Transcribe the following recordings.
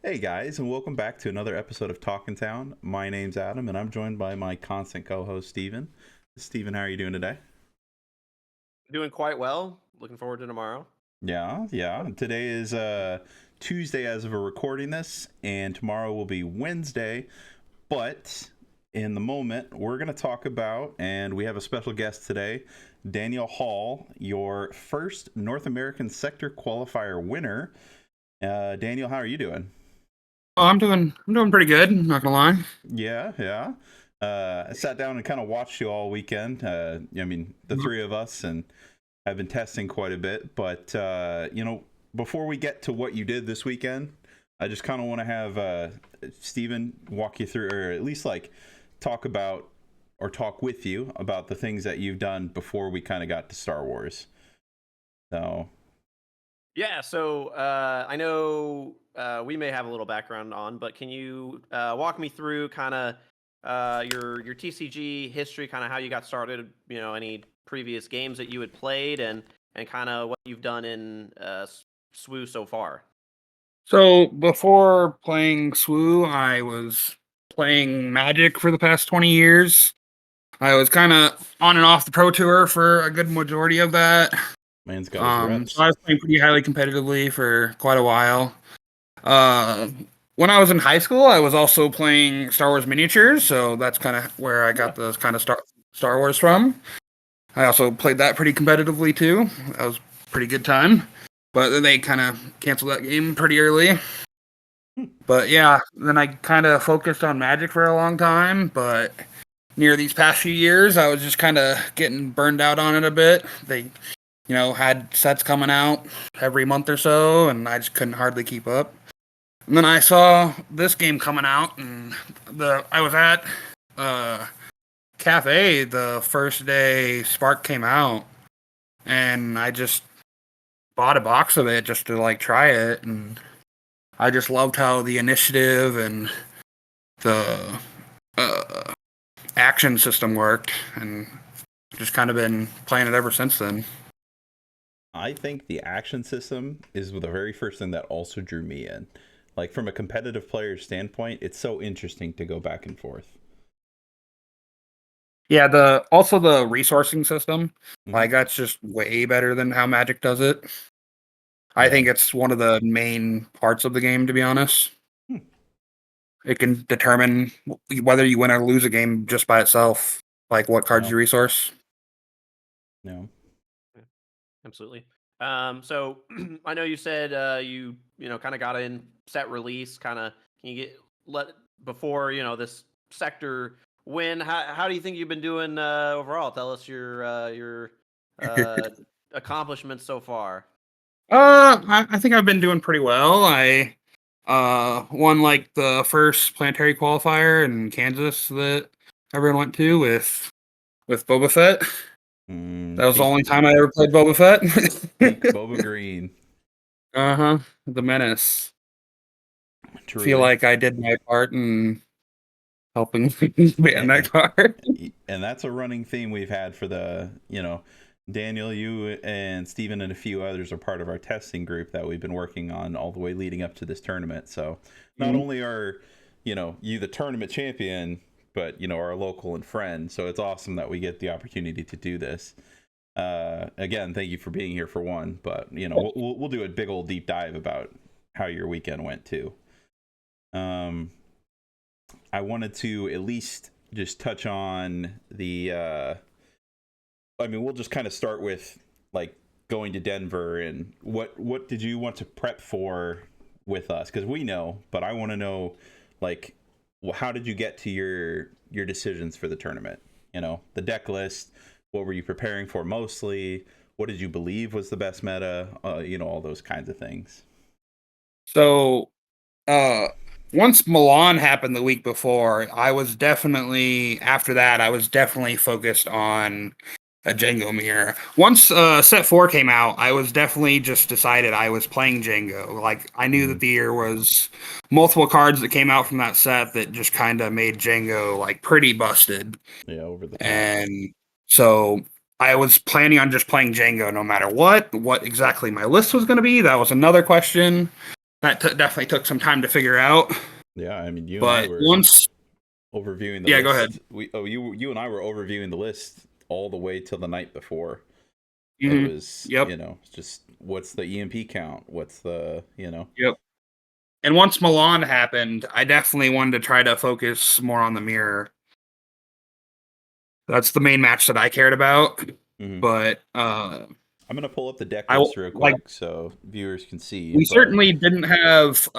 Hey guys, and welcome back to another episode of Talkin' Town. My name's Adam, and I'm joined by my constant co-host Steven. Steven, how are you doing today? Doing quite well. Looking forward to tomorrow. Yeah. Today is Tuesday as of a recording this, and tomorrow will be Wednesday. But in the moment, we're going to talk about, and we have a special guest today, Daniel Hall, your first North American Sector Qualifier winner. Daniel, how are you doing? Oh, I'm doing pretty good. I'm not gonna lie. Yeah. I sat down and kind of watched you all weekend. The three of us, and I've been testing quite a bit. But before we get to what you did this weekend, I just kind of want to have Steven walk you through, or at least like talk about or talk with you about the things that you've done before we kind of got to Star Wars. So Yeah, so I know we may have a little background on, but can you walk me through kind of your TCG history, kind of how you got started? Any previous games that you had played, and kind of what you've done in SWU so far. So before playing SWU, I was playing Magic for the past 20 years. I was kind of on and off the Pro Tour for a good majority of that. man's got his So reps. I was playing pretty highly competitively for quite a while. Uh, when I was in high school, I was also playing Star Wars miniatures, so that's kind of where I Yeah. got those kind of Star Wars from. I also played that pretty competitively too. That was a pretty good time. But then they kind of canceled that game pretty early. But yeah, then I kind of focused on Magic for a long time. But near these past few years, I was just kind of getting burned out on it a bit. They had sets coming out every month or so, and I just couldn't hardly keep up. And then I saw this game coming out, and I was at uh, Cafe the first day Spark came out, and I just bought a box of it just to like try it, and I just loved how the initiative and the uh, action system worked, and just kind of been playing it ever since then. I think the action system is the very first thing that also drew me in. Like from a competitive player standpoint, it's so interesting to go back and forth. Yeah, the resourcing system, Hmm. like that's just way better than how Magic does it. I Yeah. think it's one of the main parts of the game, to be honest. Hmm. It can determine whether you win or lose a game just by itself, like what cards Yeah. you resource. Yeah. Yeah, absolutely. So I know you said you kind of got in set release. Kind of can you get let before this sector win? How do you think you've been doing overall? Tell us your uh, accomplishments so far. I think I've been doing pretty well. I won like the first planetary qualifier in Kansas that everyone went to with Boba Fett. That was the Peak, only time I ever played Boba peak Fett. Boba Green. Uh-huh. The Menace. Feel Truly. like I did my part in helping ban And, that card. and that's a running theme we've had for Daniel, you and Steven and a few others are part of our testing group that we've been working on all the way leading up to this tournament. So not Mhm. only are, you the tournament champion, but, our local and friend. So it's awesome that we get the opportunity to do this. Again, thank you for being here for one, but, we'll do a big old deep dive about how your weekend went too. Um, I wanted to at least just touch on we'll just kind of start with like going to Denver and what did you want to prep for with us? Because we know, but I want to know like how did you get to your decisions for the tournament? The deck list. What were you preparing for mostly? What did you believe was the best meta? All those kinds of things. So uh once Milan happened the week before, after that, I was definitely focused on a Django mirror. Once set four came out, I was definitely just decided I was playing Django. Like I knew Mm-hmm. that the year was multiple cards that came out from that set that just kind of made Django like pretty busted. Yeah, over the top. And so I was planning on just playing Django no matter what. What exactly my list was going to be, that was another question. that definitely took some time to figure out. Yeah, I mean, you and I But were once, overviewing the yeah, list. go ahead. You and I were overviewing the list all the way till the night before. It Mm-hmm. was, Yep. just what's the EMP count? What's the, Yep. And once Milan happened, I definitely wanted to try to focus more on the mirror. That's the main match that I cared about. Mhm. But I'm gonna pull up the deck I list real like quick so viewers can see. we But certainly didn't have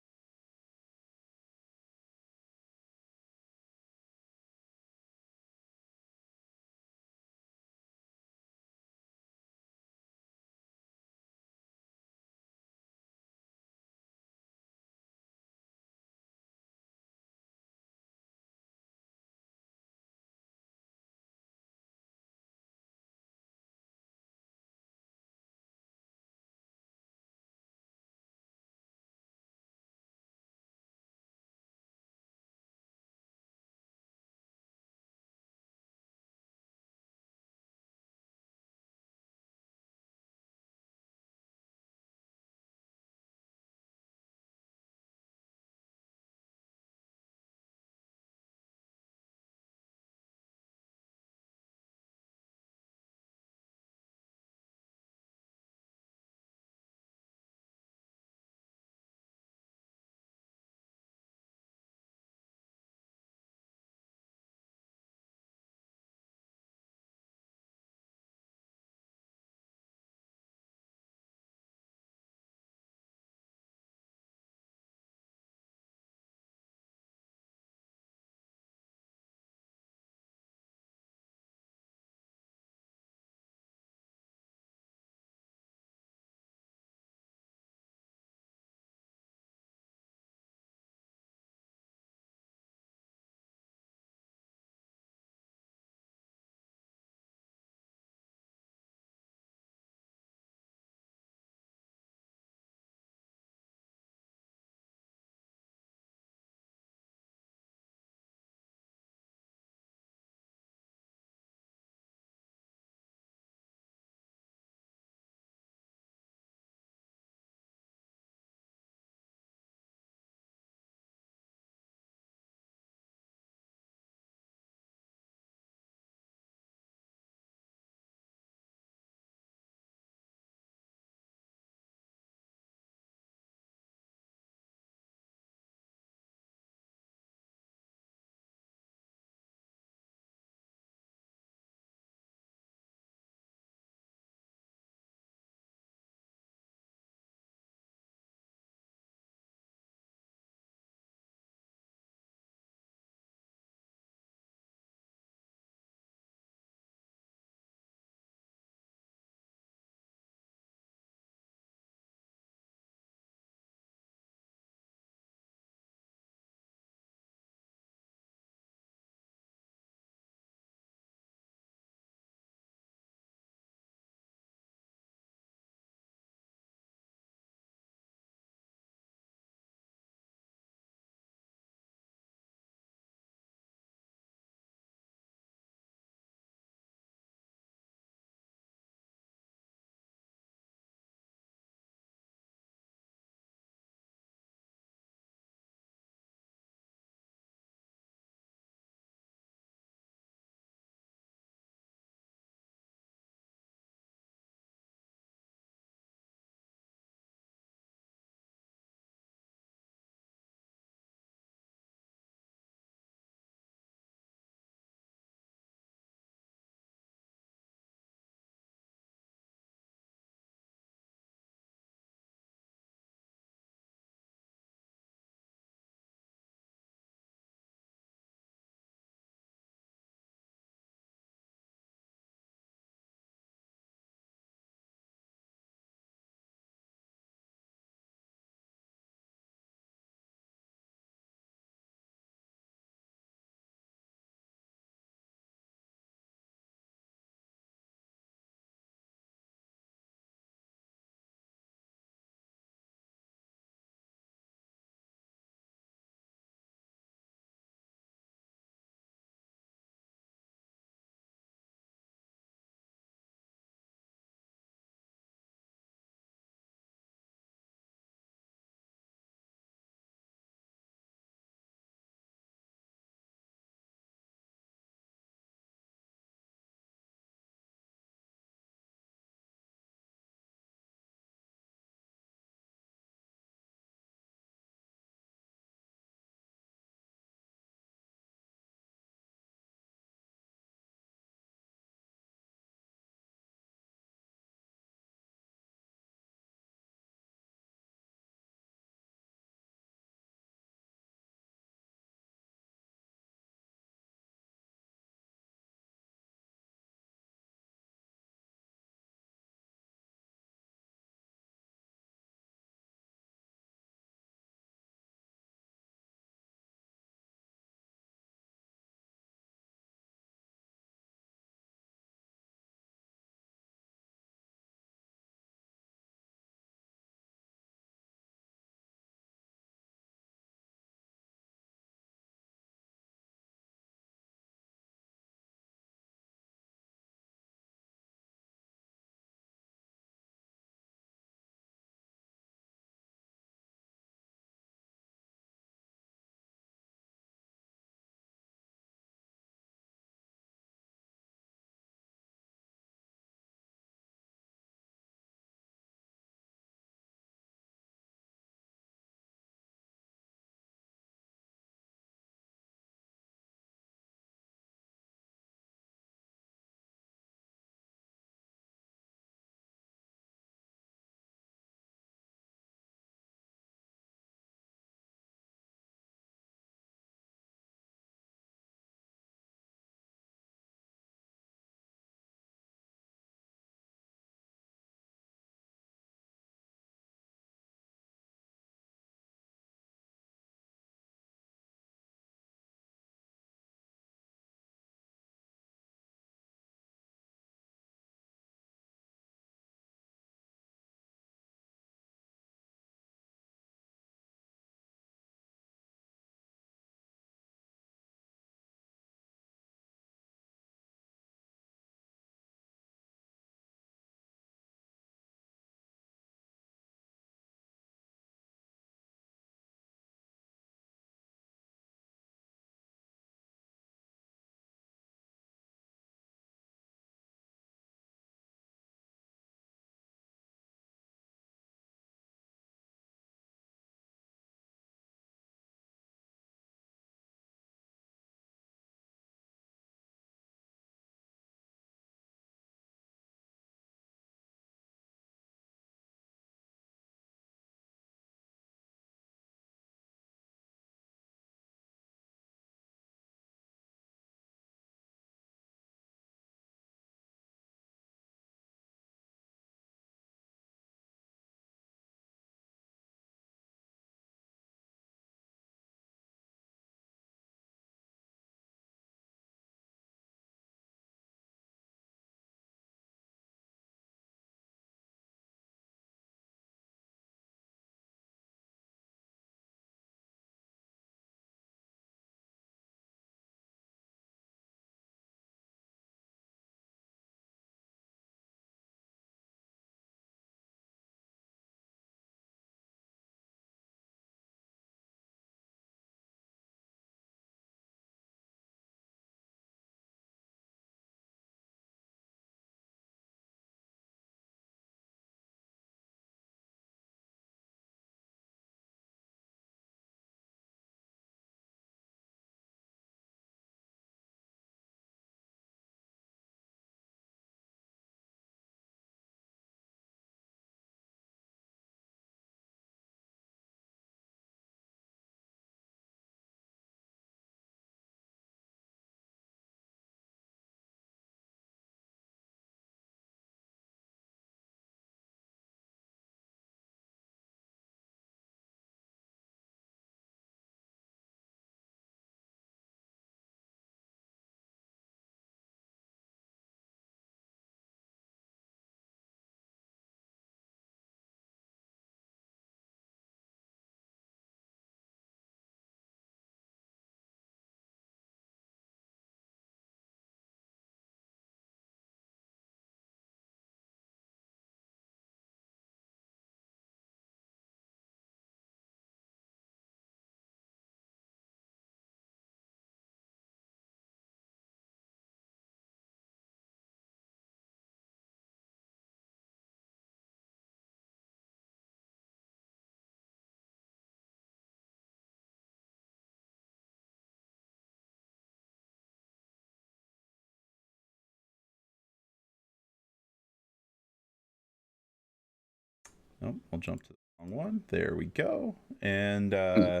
Oh, I'll jump to the wrong one. There we go. And Hmm.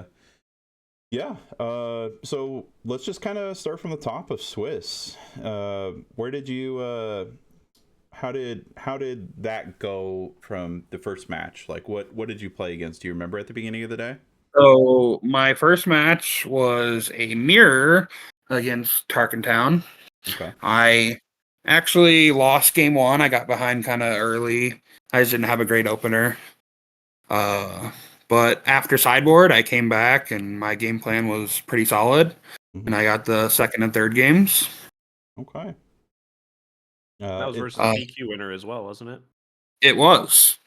yeah, so let's just kind of start from the top of Swiss. Where did you? How did that go from the first match? Like, what did you play against? Do you remember at the beginning of the day? So my first match was a mirror against Tarkentown. Okay. I actually lost game one. I got behind kind of early. I just didn't have a great opener. Uh, but after sideboard, I came back and my game plan was pretty solid. And Hmm. I got the second and third games. Okay. That was versus a Uh, PQ winner as well, wasn't it? it was.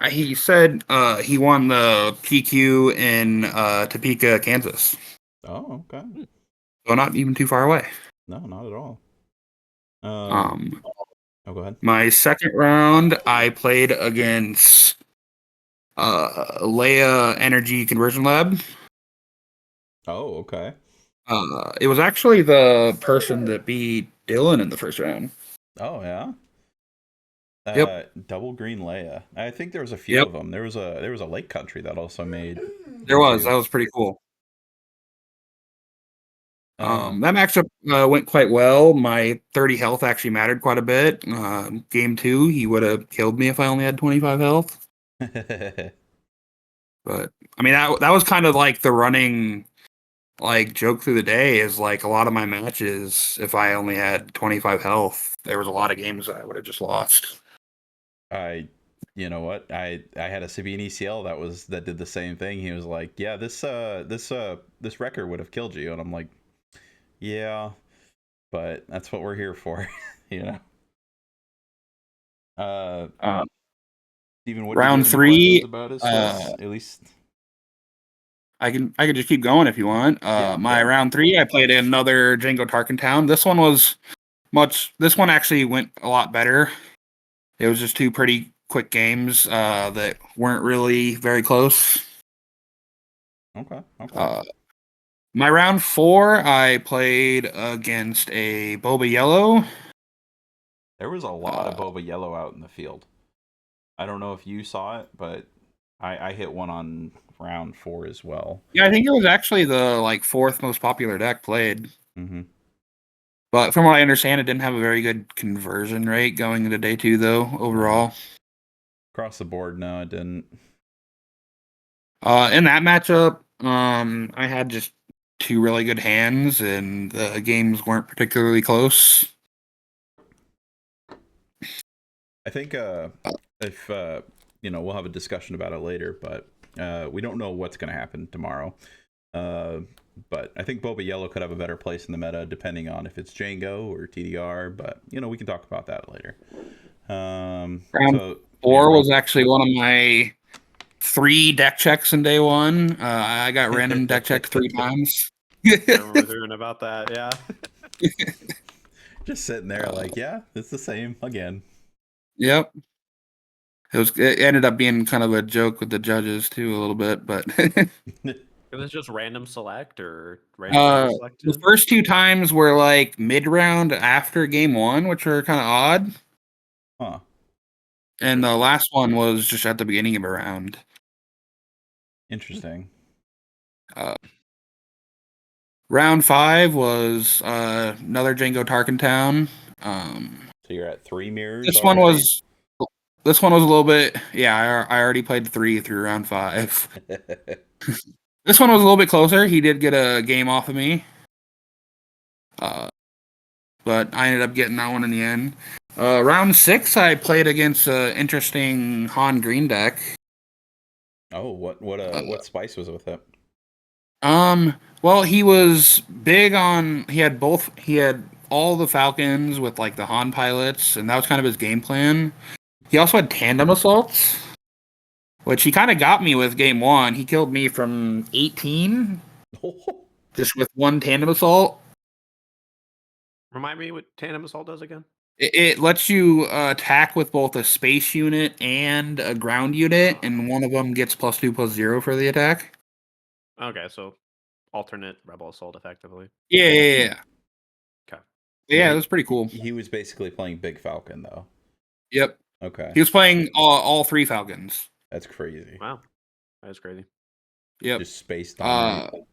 He said he won the PQ in Topeka, Kansas. Oh, okay. So not even too far away. No, not at all. Um. Um, Oh, go ahead. my second round, I played against Leia Energy Conversion Lab. Oh, okay. It was actually the person that beat Dylan in the first round. Oh, yeah. Yep. Double Green Leia. I think there was a few Yep. of them. There was a Lake Country that also made There was. two. That was pretty cool. Uh, That matchup went quite well. My 30 health actually mattered quite a bit. Game two, he would have killed me if I only had 25 health. But I mean, that was kind of like the running like joke through the day is like a lot of my matches, if I only had 25 health, there was a lot of games that I would have just lost. I, you know what? I had a Sabine ECL that did the same thing. He was like, "Yeah, this wrecker would have killed you," and I'm like, "Yeah, but that's what we're here for," you know. Uh, Uh, Steven, did you round have any questions three, about his uh, Swiss? At least, I could just keep going if you want. yeah, My yeah. round three, I played another Django Tarkentown. This one actually went a lot better. It was just two pretty quick games that weren't really very close. Okay, okay. Uh, my round four, I played against a Boba Yellow. There was a lot of Uh, boba yellow out in the field. I don't know if you saw it, but I hit one on round 4 as well. yeah, I think it was actually the like fourth most popular deck played. Hmm. But from what I understand, it didn't have a very good conversion rate going into day two, though, No, overall. across the board, no, it didn't. In that matchup, I had just two really good hands, and the games weren't particularly close. I think if we'll have a discussion about it later, but we don't know what's going to happen tomorrow. Uh, but I think Boba Yellow could have a better place in the meta depending on if it's Django or TDR. But we can talk about that later. Round So yeah, four was actually one of my three deck checks in day one. I got random deck checked three times. I remember hearing about that. Yeah. just sitting there Uh, like, yeah, it's the same again. yep. It ended up being kind of a joke with the judges too a little bit, but It was just random select or random uh number the selected. first two times were like mid round after game one, which were kind of odd. Huh. And the last one was just at the beginning of a round. Interesting. Uh, round five was another Django Tarkentown. So you're at 3 mirrors This one already? was this one was a little bit. Yeah, I already played three through round five. This one was a little bit closer. He did get a game off of me, uh, but I ended up getting that one in the end. Round six, I played against an interesting Han Green deck. Oh, Uh, what spice was with it? well, he was big on. He had all the Falcons with like the Han pilots, and that was kind of his game plan. He also had tandem assaults, which he kind of got me with game one. He killed me from 18 just with one tandem assault. Remind me what Tandem Assault does again? It lets you attack with both a space unit and a ground unit, and one of them gets +2/+0 for the attack. Okay, so alternate Rebel Assault, effectively. Yeah. Okay. Yeah, Yeah, it was pretty cool. he was basically playing Big Falcon though. Yep. Okay. He was playing all 3 Falcons. That's crazy. Wow, that's crazy. Yep. Just space dominate.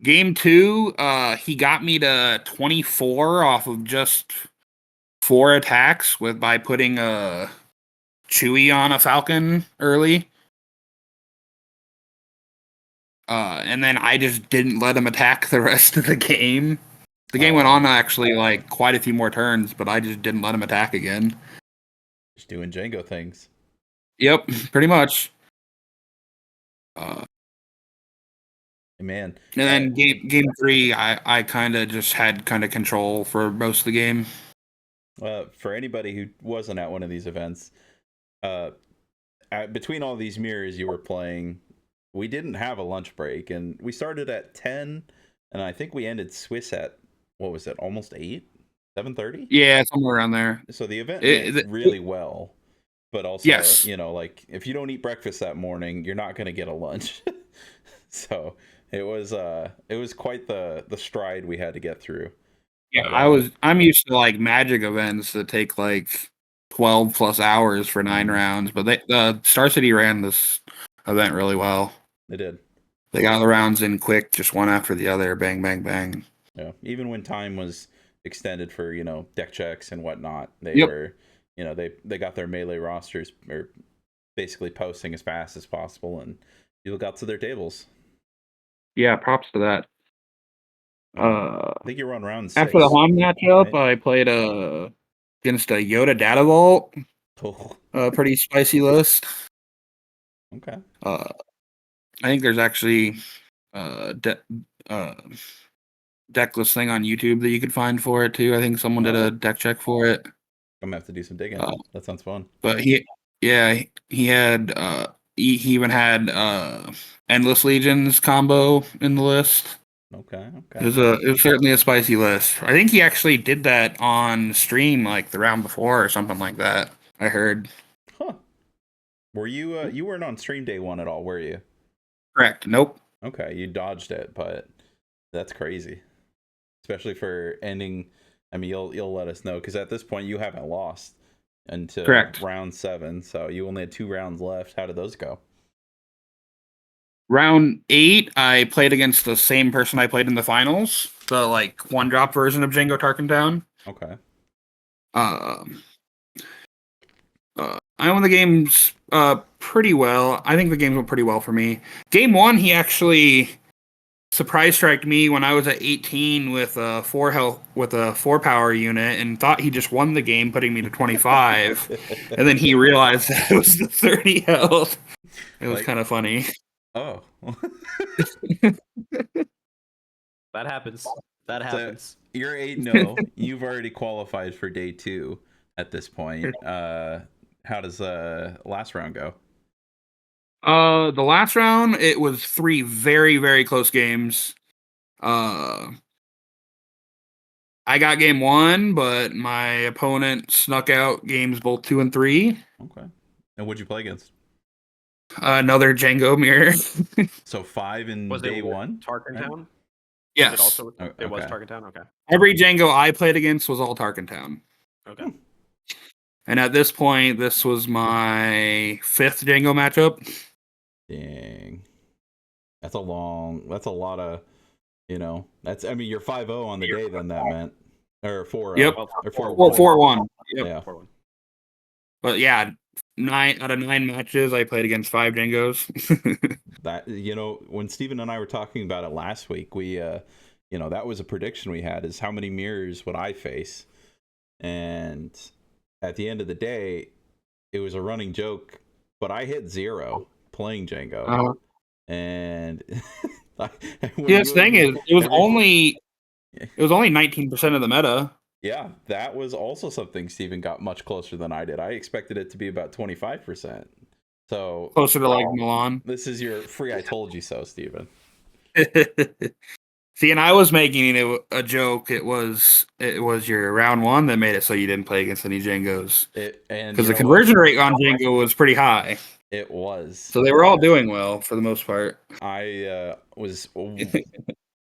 Game 2, he got me to 24 off of just 4 attacks by putting a Chewie on a Falcon early. And then I just didn't let him attack the rest of the game. The game went on actually like quite a few more turns, but I just didn't let him attack again. Just doing Django things. Yep, pretty much. Man. And then game 3, I kind of just had kind of control for most of the game. For anybody who wasn't at one of these events, between all these mirrors you were playing, we didn't have a lunch break, and we started at 10, and I think we ended Swiss at, what was it, almost 8? 7:30? Yeah, somewhere around there. So the event went really well, but also, yes. like, if you don't eat breakfast that morning, you're not going to get a lunch. So it was quite the stride we had to get through. Yeah, But, I'm used to like Magic events that take like 12 plus hours for 9 rounds, but the Star City ran this event really well. They did. They got the rounds in quick, just one after the other, bang, bang, bang. Yeah, even when time was extended for deck checks and whatnot, they were they got their melee rosters or basically posting as fast as possible, and people got to their tables. Yeah, props to that. I think you're on round 6. After the Han matchup, right? I played against a Yoda Data Vault. Oh. A pretty spicy list. Okay. I think there's actually deck list thing on YouTube that you could find for it too. I think someone did a deck check for it. I'm gonna have to do some digging. That sounds fun. But he had he even had Endless Legions combo in the list. Okay. It was certainly a spicy list. I think he actually did that on stream like the round before or something like that. I heard. Huh. Were you you weren't on stream day 1 at all, were you? Correct. Nope. Okay, you dodged it, but that's crazy. Especially for ending. I mean, you'll let us know, because at this point you haven't lost until round 7, so you only had 2 rounds left. How did those go? Round 8, I played against the same person I played in the finals, the like 1-drop version of Django Tarkentown. Okay. I won the games pretty well. I think the games went pretty well for me. Game 1, he actually surprise striked me when I was at 18 with a 4 power unit, and thought he just won the game, putting me to 25. And then he realized that it was the 30 health. It was kind of funny. Oh. That happens. That happens. So you're 8-0. You've already qualified for day 2 at this point. How does last round go? The last round, it was 3 very, very close games. I got game 1, but my opponent snuck out games both 2 and 3. Okay. And what'd you play against? Another Django mirror. So 5 in Was day it 1? Tarkentown? Right? Yes. It also it was Okay. Tarkentown. Okay. Every Django I played against was all Tarkentown. Okay. And at this point, this was my 5th Django matchup. Dang. That's a lot of, that's, I mean, you're 5-0 on the day, then that meant, or 4-0. Yep. Or 4-1. Well, 4-1. Yep. Yeah. 4-1. But yeah, 9 out of 9 matches, I played against 5 Django's. That, when Steven and I were talking about it last week, we, that was a prediction we had, is how many mirrors would I face? And at the end of the day, it was a running joke, but I hit 0 playing Django. And the thing is, it was only 19% of the meta. Yeah, that was also something Steven got much closer than I did. I expected it to be about 25%. So closer to like Milan. This is your free I told you so, Steven. See, and I was making it a joke. It was your round 1 that made it so you didn't play against any Djangos. Because the conversion rate on Django was pretty high. It was. So they were all doing well for the most part. I was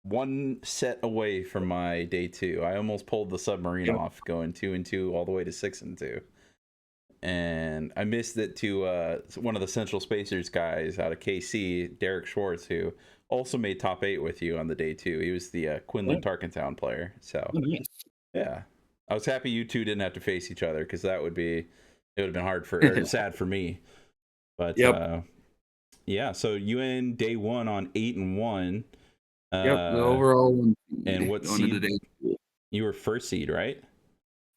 one set away from my day 2. I almost pulled the submarine off, going 2-2 all the way to 6-2. and I missed it to one of the Central Spacers guys out of KC, Derek Schwartz, who also made top 8 with you on the day 2. He was the Quinlan Tarkentown player. So nice. yeah, I was happy you two didn't have to face each other, because it would have been hard for or sad for me. But Yep. yeah, so you end day 1 on 8-1. Yep, the overall one. And what going into seed? day 2. You were first seed, right?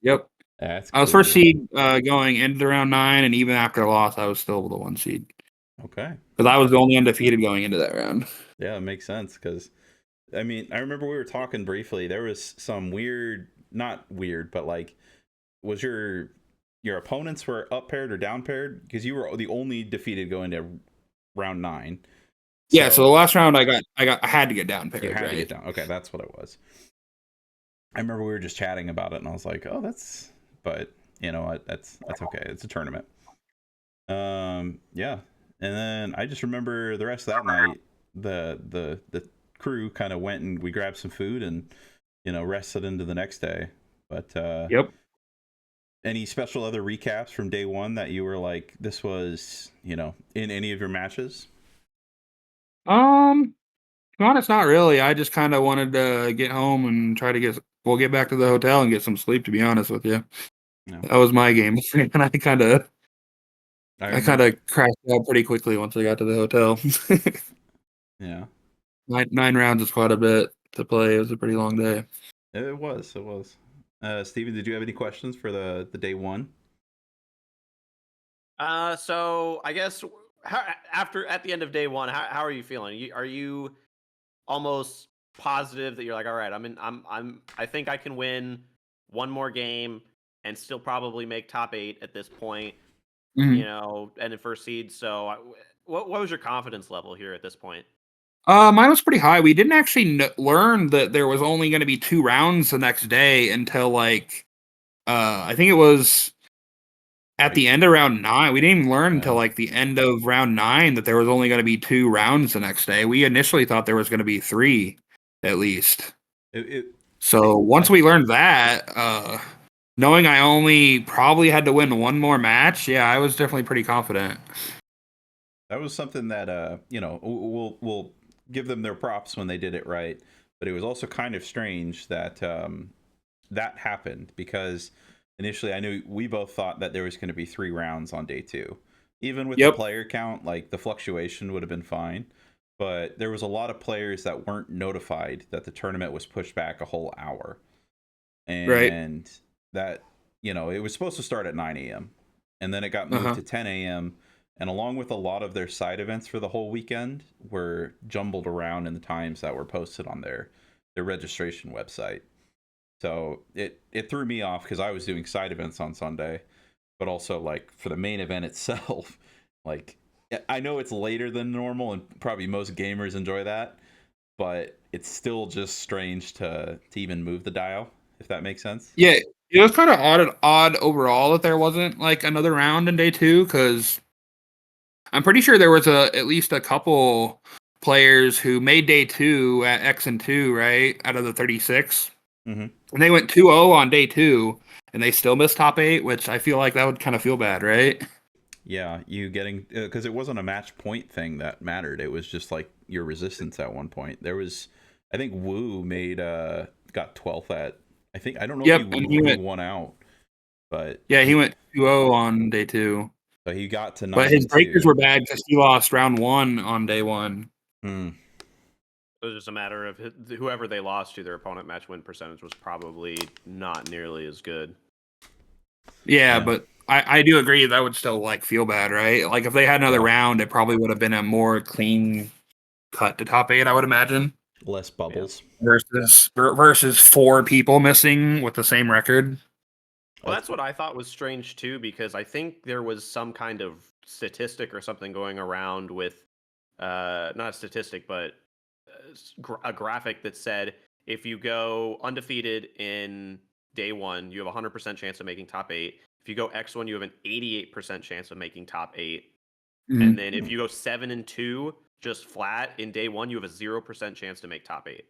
Yep. That's I was cool. first seed going into the round 9, and even after I lost, I was still the 1 seed. Okay. Because I was the only undefeated going into that round. Yeah, it makes sense, because I mean, I remember we were talking briefly. There was some weird, not weird, but like, was your opponents were up paired or down paired? Because you were the only defeated going to round 9. Yeah, so the last round I had to get down paired. You had right? to get down. Okay, that's what it was. I remember we were just chatting about it, and I was like, "Oh, that's," but you know what? That's okay. It's a tournament. Yeah, and then I just remember the rest of that night, the crew kind of went and we grabbed some food and rested into the next day. But Yep. any special other recaps from day 1 that you were like, this was in any of your matches? To be honest, not really. I just kind of wanted to get home and try to get back to the hotel and get some sleep. To be honest with you, that was my game, and I kind of crashed out pretty quickly once I got to the hotel. Yeah, 9 rounds is quite a bit to play. It was a pretty long day. it was. Steven, did you have any questions for the day 1? So I guess at the end of day 1, how are you feeling? Are you almost positive that you're like, all right, I think I can win one more game and still probably make top 8 at this point, Mm-hmm. and in first seed. So what was your confidence level here at this point? Mine was pretty high. We didn't actually learn that there was only going to be 2 rounds the next day until I think it was at the end of round 9. We didn't even learn until the end of round 9 that there was only going to be 2 rounds the next day. We initially thought there was going to be 3 at least. So once we learned that, knowing I only probably had to win 1 more match, yeah, I was definitely pretty confident. That was something that we'll give them their props when they did it right, but it was also kind of strange that that happened, because initially I knew we both thought that there was going to be 3 rounds on day 2. Even with the player count, like, the fluctuation would have been fine, but there was a lot of players that weren't notified that the tournament was pushed back a whole hour, and that it was supposed to start at 9 a.m. and then it got moved to 10 a.m. and along with a lot of their side events for the whole weekend were jumbled around in the times that were posted on their registration website. So it threw me off, because I was doing side events on Sunday, but also, like, for the main event itself, like, I know it's later than normal and probably most gamers enjoy that, but it's still just strange to even move the dial, if that makes sense. Yeah, it was kind of odd overall that there wasn't like another round in day 2, because I'm pretty sure there was at least a couple players who made day 2 at X and 2, right, out of the 36. Mm-hmm. And they went 2-0 on day 2, and they still missed top 8, which I feel like that would kind of feel bad, right? Yeah, you getting, because it wasn't a match point thing that mattered. It was just like your resistance at one point. There was, I think Wu got 12th at, I don't know if he won out, but yeah, he went 2-0 on day 2. But he got to 9. But his breakers were bad because he lost round 1 on day 1. It was just a matter of whoever they lost to, their opponent match win percentage was probably not nearly as good. Yeah, but I do agree that would still feel bad, right? Like, if they had another round, it probably would have been a more clean cut to top 8, I would imagine. Less bubbles. Versus 4 people missing with the same record. Well, that's what I thought was strange too, because I think there was some kind of statistic or something going around with, not a statistic, but a graphic that said if you go undefeated in day 1, you have a 100% chance of making top 8. If you go X1, you have an 88% chance of making top 8. Mm-hmm. And then if you go 7-2 just flat in day 1, you have a 0% chance to make top 8.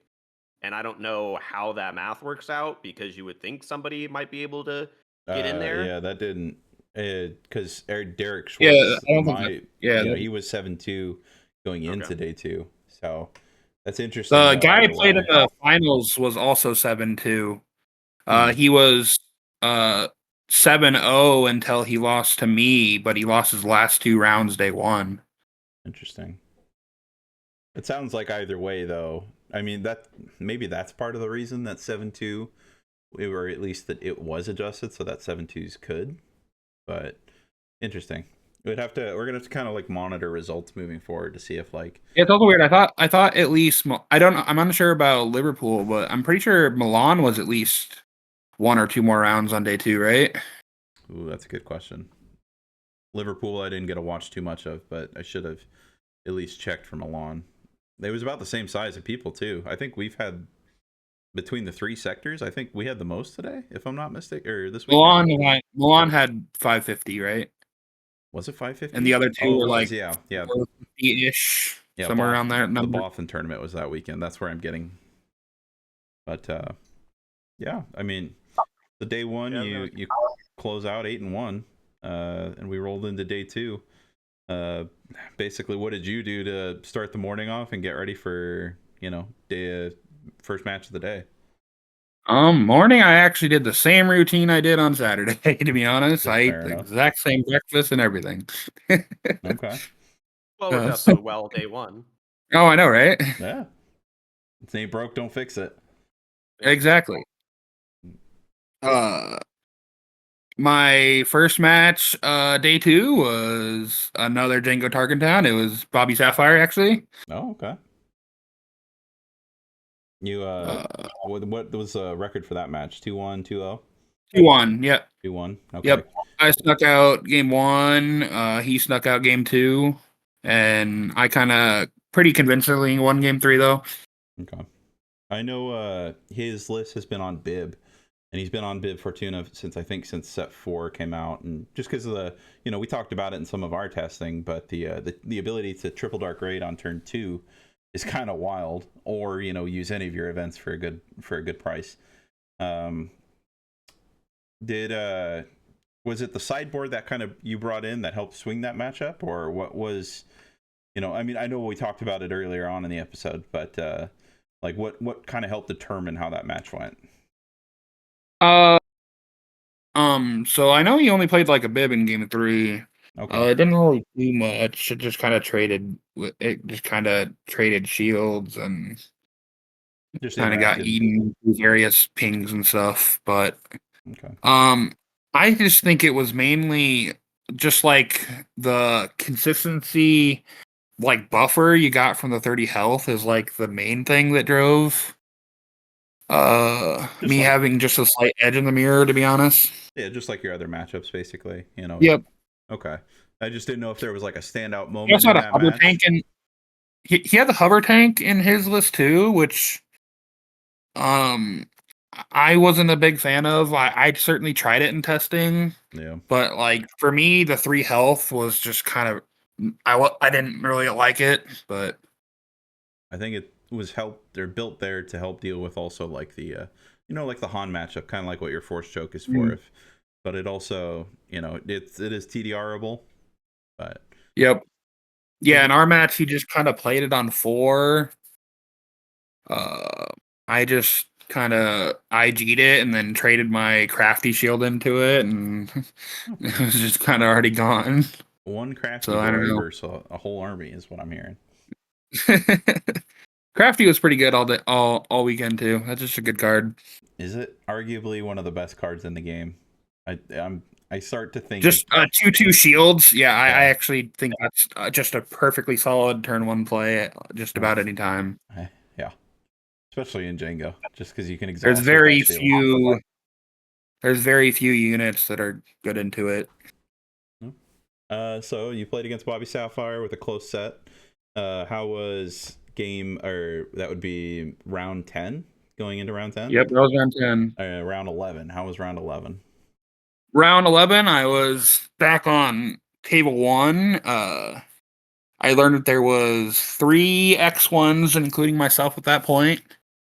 And I don't know how that math works out, because you would think somebody might be able to get in there. Yeah, that didn't. because Derek Yeah, Schwartz, I don't think that. Yeah, he was 7-2 going Okay. into day 2. So that's interesting, the though, guy I either played in way. the finals was also 7-2. Hmm, He was 7-0 until he lost to me, but he lost his last 2 rounds day 1. interesting. It sounds like either way, though. I mean, that maybe that's part of the reason that 7-2, or at least that it was adjusted so that 7-2s could. But interesting. We're gonna have to kind of like monitor results moving forward to see if like. Yeah, it's also weird. I thought at least I'm unsure about Liverpool, but I'm pretty sure Milan was at least 1 or 2 more rounds on day 2, right? Ooh, that's a good question. Liverpool, I didn't get to watch too much of, but I should have at least checked for Milan. They was about the same size of people too. I think we've had between the 3 sectors. I think we had the most today, if I'm not mistaken, or this weekend. Milan had 550, right? Was it 550? And the other 2 Oh, it were was. like Yeah, yeah, 450-ish, yeah. somewhere around that The number. Boston tournament was that weekend. That's where I'm getting. But yeah, I mean, the day 1 Yeah, you close out 8-1, and we rolled into day 2. Basically, what did you do to start the morning off and get ready for day first match of the day? Morning, I actually did the same routine I did on Saturday, to be honest. I ate Fair the enough. exact same breakfast and everything. Okay. Well, it worked out so well day 1. Oh, I know, right? Yeah. If it ain't broke, don't fix it. Exactly. Uh, my first match, day 2, was another Django Tarkentown. It was Bobby Sapphire, actually. Oh, okay. You Uh, what was the record for that match? 2-1, 2-0? 2-1, yep. 2-1. Okay. Yep. I snuck out game 1. He snuck out game 2. And I kind of pretty convincingly won game 3, though. Okay. I know his list has been on Bib, and he's been on Bib Fortuna since set 4 came out, and just because of the we talked about it in some of our testing, but the ability to triple dark raid on turn 2 is kind of wild, or use any of your events for a good price. Did was it the sideboard that kind of you brought in that helped swing that matchup, or what was I mean, I know we talked about it earlier on in the episode, but like what kind of helped determine how that match went? Uh, so I know he only played like a bib in game 3. Okay. It didn't really do much. It just kind of traded. It just kind of traded shields and Just kind of got interacted. eaten with various pings and stuff. But Okay. I just think it was mainly just like the consistency, like buffer you got from the 30 health is like the main thing that drove Just me like having just a slight edge in the mirror, to be honest. yeah, just like your other matchups, basically. Yep. Okay. I just didn't know if there was like a standout He moment also in had a that hover match. tank, and he had the hover tank in his list too, which um I wasn't a big fan of. I certainly tried it in testing, Yeah. but like for me, the 3 health was just kind of I didn't really like it, but I think it was built there to help deal with also like the like the Han matchup, kind of like what your force choke is for. But it also it is TDRable, but yep. Yeah, in our match, he just kind of played it on 4. Uh, I just kind of IG'd it and then traded my crafty shield into it, and it was just kind of already gone. one crafty So I don't boy know. versus a whole army is what I'm hearing. Crafty was pretty good all day, all weekend too. That's just a good card. Is it arguably one of the best cards in the game? I start to think Just 2/2 shields. Yeah, I yeah. actually think that's just a perfectly solid turn 1 play at just about any time. Yeah, especially in Django, just because you can There's exhaust with that very shield. few. There's very few units that are good into it. So you played against Bobby Sapphire with a close set. How was game, or that would be round 10 going into round 10? Yep, that was round 10. Round 11. How was round 11? Round 11, I was back on table 1. I learned that there was 3 X1s, including myself at that point.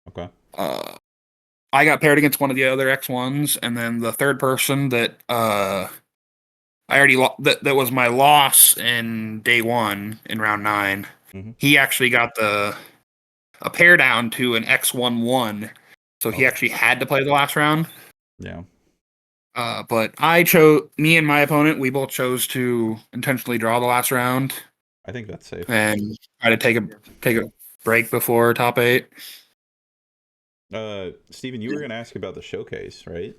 Okay. I got paired against one of the other X1s, and then the third person that I already that was my loss in day 1 in round 9. Mm-hmm. He actually got a pair down to an X1-1, so he actually had to play the last round. Yeah. But me and my opponent, we both chose to intentionally draw the last round. I think that's safe. And try to take a break before top 8. Steven, you were going to ask about the showcase, right?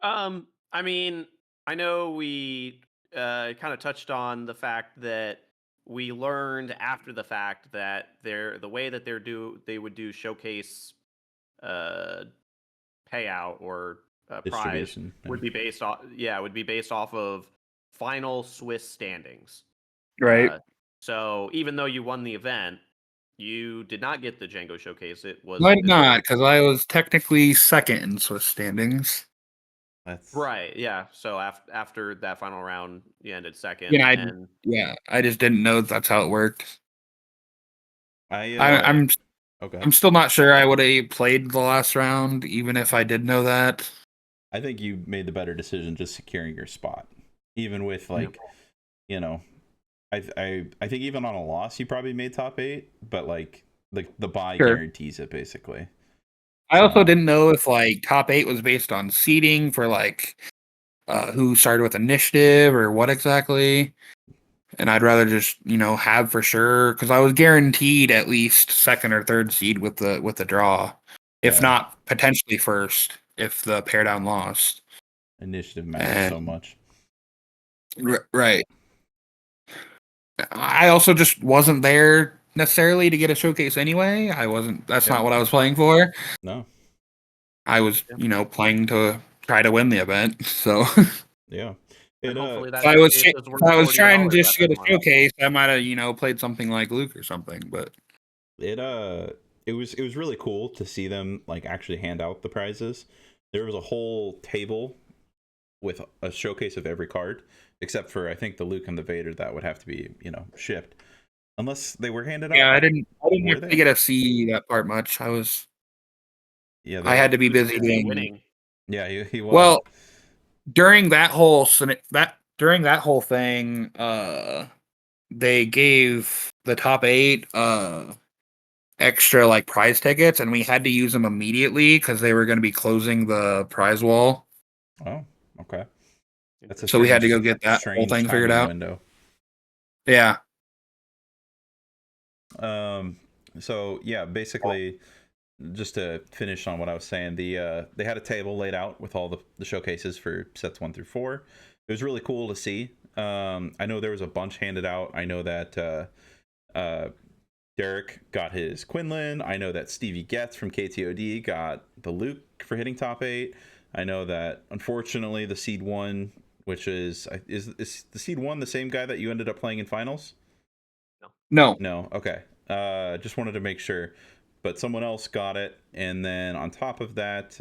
I mean, I know we kind of touched on the fact that we learned after the fact that the way that they would do showcase payout or prize Distribution, would be based off of final Swiss standings. Right. So even though you won the event, you did not get the Django showcase. It was I did not, because I was technically second in Swiss standings. That's right. Yeah. So after that final round, you ended second. Yeah, And I just didn't know that's how it worked. okay. I'm still not sure I would have played the last round, even if I did know that. I think you made the better decision just securing your spot, even with like, you know, I think even on a loss you probably made top 8, but like the bye guarantees it basically. I also didn't know if like top 8 was based on seeding for like who started with initiative or what exactly. And I'd rather just have for sure, because I was guaranteed at least second or third seed with the draw, if not potentially first if the pair down lost. Initiative matters so much. Right. I also just wasn't there necessarily to get a showcase anyway. That's not what I was playing for. No. I was, playing to try to win the event. So yeah. Hopefully if I was trying to just get a showcase, I might have, played something like Luke or something, but it was really cool to see them like actually hand out the prizes. There was a whole table with a showcase of every card, except for I think the Luke and the Vader that would have to be, shipped. Unless they were handed out. Yeah, I didn't really get to see that part much. I had to be busy winning. Yeah, he was. Well, during that whole thing, they gave the top 8 extra like prize tickets, and we had to use them immediately because they were going to be closing the prize wall. Oh, okay. That's so we had to go get that whole thing figured out. Window. Yeah. So yeah, basically, just to finish on what I was saying, they had a table laid out with all the showcases for sets 1 through 4. It was really cool to see. I know there was a bunch handed out. I know that Derek got his Quinlan. I know that Stevie Getz from KTOD got the Luke for hitting top 8. I know that unfortunately the seed 1, which is the seed 1 the same guy that you ended up playing in finals? No. Okay. Just wanted to make sure. But someone else got it, and then on top of that,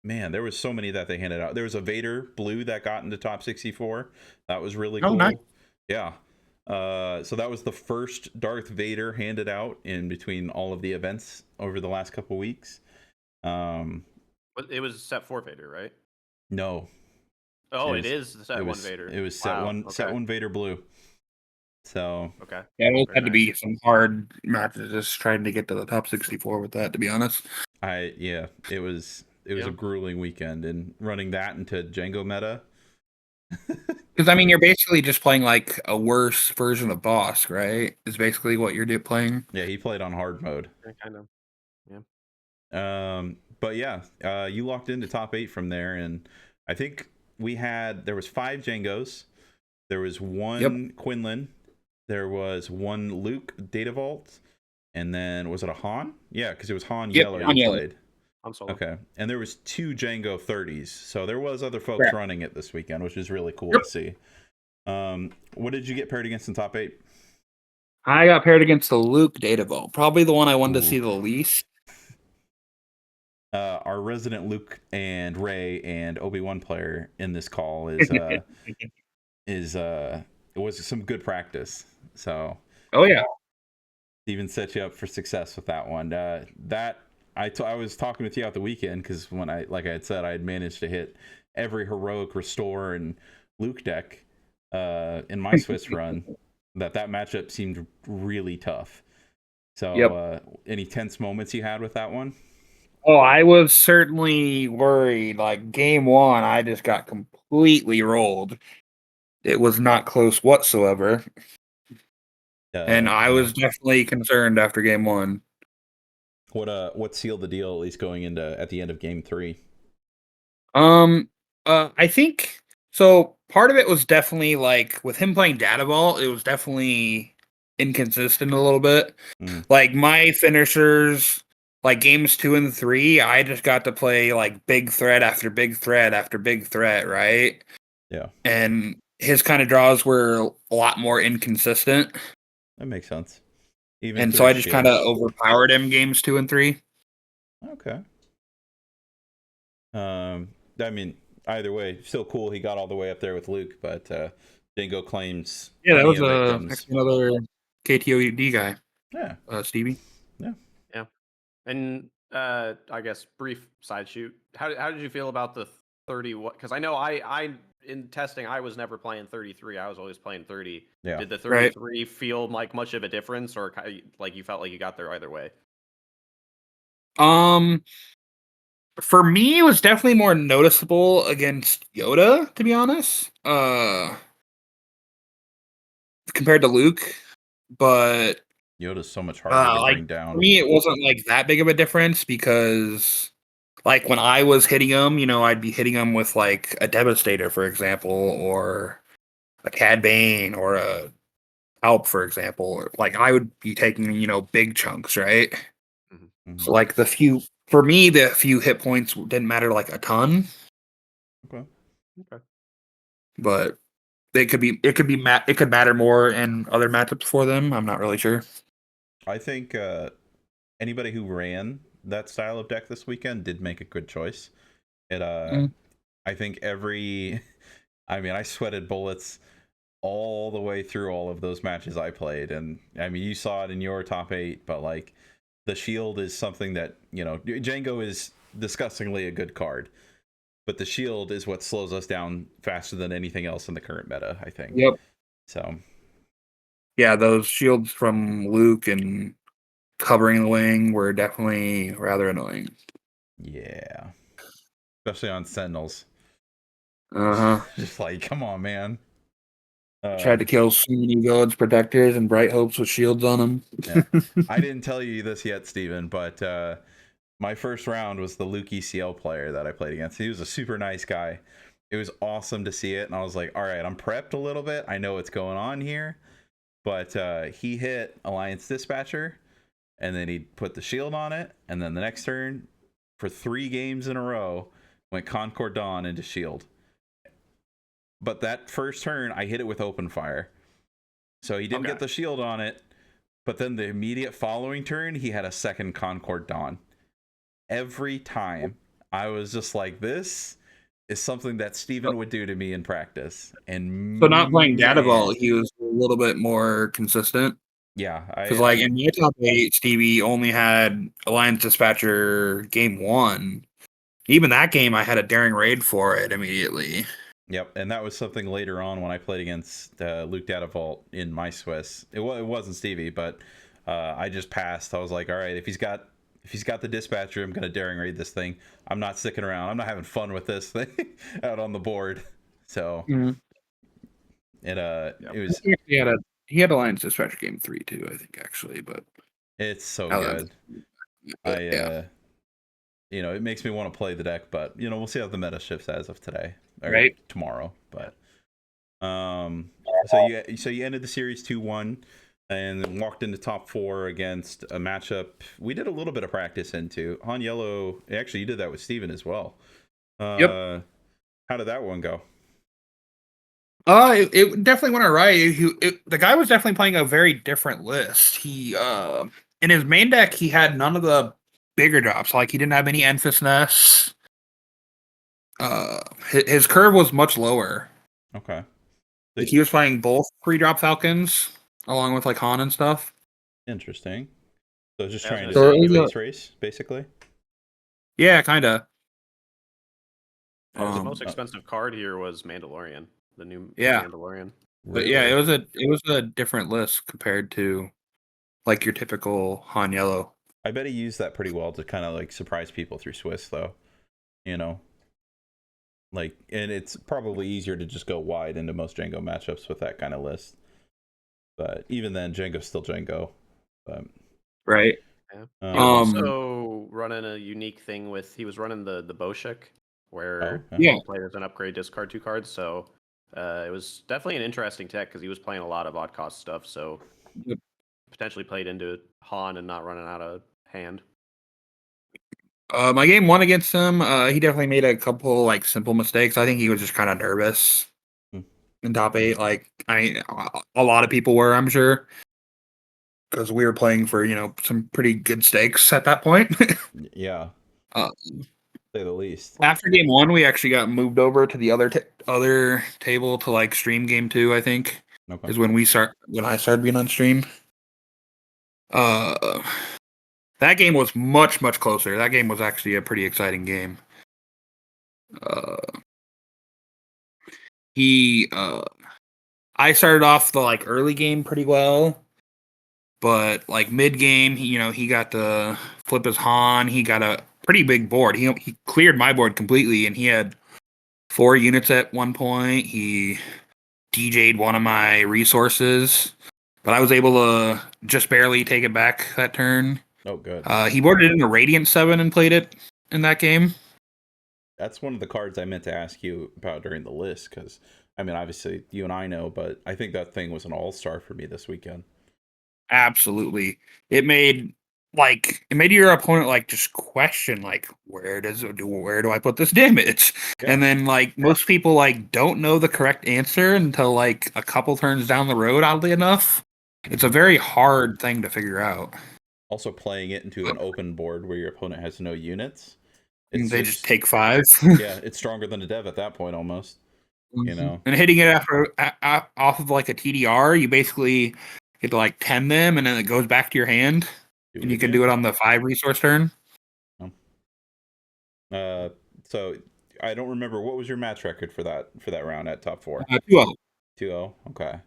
man, there was so many that they handed out. There was a Vader blue that got into top 64. That was really cool. Nice. Yeah. So that was the first Darth Vader handed out in between all of the events over the last couple weeks. It was set 4 Vader, right? No. Oh, it is the set 1 Vader. It was set one Vader blue. So okay. Yeah, it had to be some hard matches just trying to get to the top 64 with that, to be honest. It was a grueling weekend, and running that into Django meta. Because I mean, you're basically just playing like a worse version of Boss, right? Is basically what you're playing. Yeah, he played on hard mode. Kind of. Yeah. But yeah, you locked into top 8 from there, and I think there was 5 Djangos, there was 1 Quinlan, there was 1 Luke Data Vault, and then was it a Han? Yeah, because it was Han Yellow you played. Okay, and there was 2 Django 30s, so there was other folks running it this weekend, which is really cool to see. What did you get paired against in top 8? I got paired against the Luke Data Vault, probably the one I wanted to see the least. Our resident Luke and Ray and Obi-Wan player in this call it was some good practice. So Steven set you up for success with that one. I was talking with you out the weekend because when I had said I had managed to hit every heroic restore and Luke deck in my Swiss run, that matchup seemed really tough. So, Yep. any tense moments you had with that one? Oh, I was certainly worried. Like game one, I just got completely rolled. It was not close whatsoever. And I was definitely concerned after game one. What sealed the deal, at least going into at the end of game 3? I think so. Part of it was definitely like with him playing Data Vault, it was definitely inconsistent a little bit. Like my finishers, like games 2 and 3, I just got to play like big threat after big threat after big threat, right? Yeah. And his kind of draws were a lot more inconsistent. That makes sense. Even And through so I his just kind of shields. overpowered him games 2 and 3. Okay. I mean, either way, still cool. He got all the way up there with Luke, but Dingo claims Yeah, that plenty was of victims. another KTOD guy. Yeah. Stevie. Yeah. And I guess brief side shoot. How did you feel about the 30? Because I know I in testing I was never playing 33. I was always playing 30. Yeah. Did the 33 feel like much of a difference, or like you felt like you got there either way? For me, it was definitely more noticeable against Yoda, to be honest. Compared to Luke, but Yoda's so much harder to like bring down. for me, it wasn't like that big of a difference because, like, when I was hitting him, I'd be hitting him with like a Devastator, for example, or a Cad Bane, or a Alp, for example. Like I would be taking big chunks, right? Mm-hmm. So like the few hit points didn't matter like a ton. Okay. But it could matter more in other matchups for them. I'm not really sure. I think anybody who ran that style of deck this weekend did make a good choice. I think I sweated bullets all the way through all of those matches I played, and I mean you saw it in your top 8, but like the shield is something that Django is disgustingly a good card, but the shield is what slows us down faster than anything else in the current meta, I think. Yep. So yeah, those shields from Luke and covering the wing were definitely rather annoying. Yeah, especially on Sentinels. Just like, come on, man. Tried to kill so many Village Protectors and Bright Hopes with shields on them. Yeah. I didn't tell you this yet, Steven, but my first round was the Luke ECL player that I played against. He was a super nice guy. It was awesome to see it, and I was like, all right, I'm prepped a little bit. I know what's going on here. But he hit Alliance Dispatcher, and then he put the shield on it, and then the next turn, for 3 games in a row, went Concord Dawn into shield. But that first turn, I hit it with open fire. So he didn't get the shield on it, but then the immediate following turn, he had a second Concord Dawn. Every time, I was just like, this is something that Steven would do to me in practice. And so not playing Data Vault, he was a little bit more consistent. Yeah. Because like in my top 8, Stevie only had Alliance Dispatcher game 1. Even that game, I had a Daring Raid for it immediately. Yep, and that was something later on when I played against Luke Data Vault in my Swiss. It wasn't Stevie, but I just passed. I was like, all right, if he's got the dispatcher, I'm gonna Daring Raid this thing. I'm not sticking around. I'm not having fun with this thing out on the board. So it was. He had Alliance Dispatcher game 3 too, I think actually, but it's so good. It makes me want to play the deck, but we'll see how the meta shifts as of today or tomorrow. But so you ended the series 2-1 and walked into top 4 against a matchup we did a little bit of practice into. Han Yellow, actually you did that with Steven as well. How did that one go? It definitely went alright. The guy was definitely playing a very different list. He in his main deck he had none of the bigger drops. Like he didn't have any Enfys Nests. His curve was much lower. Okay. Like he was playing both pre-drop Falcons along with like Han and stuff. Interesting. So just trying to set the base race, basically. Yeah, kind of. The most expensive card here was Mandalorian, the new Mandalorian. But yeah, it was a different list compared to like your typical Han Yellow. I bet he used that pretty well to kind of like surprise people through Swiss, though. You know, like, and it's probably easier to just go wide into most Django matchups with that kind of list. But even then, Django's still Django. But, right. Yeah. He was also running a unique thing he was running the Boshik, where he played as an upgrade, discard 2 cards. So it was definitely an interesting tech because he was playing a lot of odd cost stuff. So potentially played into Han and not running out of hand. My game 1 against him, he definitely made a couple like simple mistakes. I think he was just kind of nervous in top 8. Like a lot of people were, I'm sure, because we were playing for some pretty good stakes at that point. Yeah, say the least. After game 1, we actually got moved over to the other table to like stream game 2. I think is when I started being on stream. That game was much closer. That game was actually a pretty exciting game. I started off the like early game pretty well, but like mid game, he got to flip his Han. He got a pretty big board. He cleared my board completely, and he had 4 units at one point. He DJ'd one of my resources, but I was able to just barely take it back that turn. Oh, good. He boarded in a Radiant 7 and played it in that game. That's one of the cards I meant to ask you about during the list, because, I mean, obviously, you and I know, but I think that thing was an all-star for me this weekend. Absolutely. It made your opponent like just question like where do I put this damage? Yeah. And then like most people like don't know the correct answer until like a couple turns down the road, oddly enough. It's a very hard thing to figure out. Also playing it into an open board where your opponent has no units. They just take 5. Yeah, it's stronger than a dev at that point almost. And hitting it off of like a TDR, you basically get to like 10 them, and then it goes back to your hand, and you can do it on the 5 resource turn. So I don't remember, what was your match record for that round at top 4? 2-0. 2-0. Okay.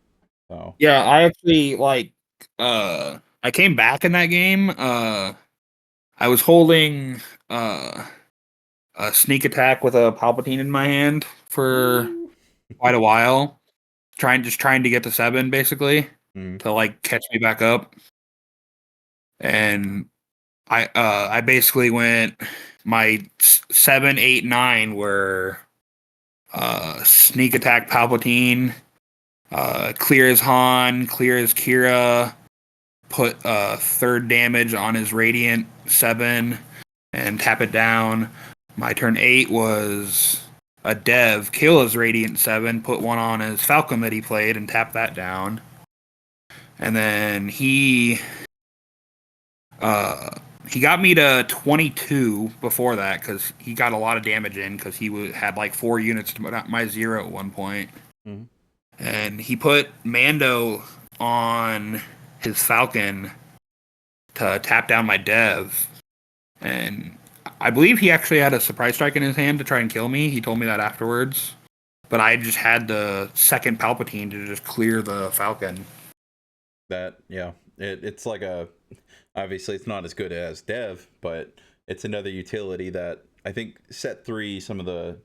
So yeah, I actually I came back in that game. I was holding a sneak attack with a Palpatine in my hand for quite a while, trying to get to 7 basically to like catch me back up. And I basically went my 7, 8, 9 were sneak attack Palpatine, clear his Han, clear his Kira, put 3rd damage on his Radiant 7 and tap it down. My turn 8 was a dev, kill his Radiant 7, put 1 on his Falcon that he played and tap that down. And then he got me to 22 before that because he got a lot of damage in because he had like 4 units to my 0 at one point. And he put Mando on his Falcon to tap down my dev. And I believe he actually had a surprise strike in his hand to try and kill me. He told me that afterwards. But I just had the 2nd Palpatine to just clear the Falcon. It's like obviously it's not as good as Dev, but it's another utility that I think set 3, some of the,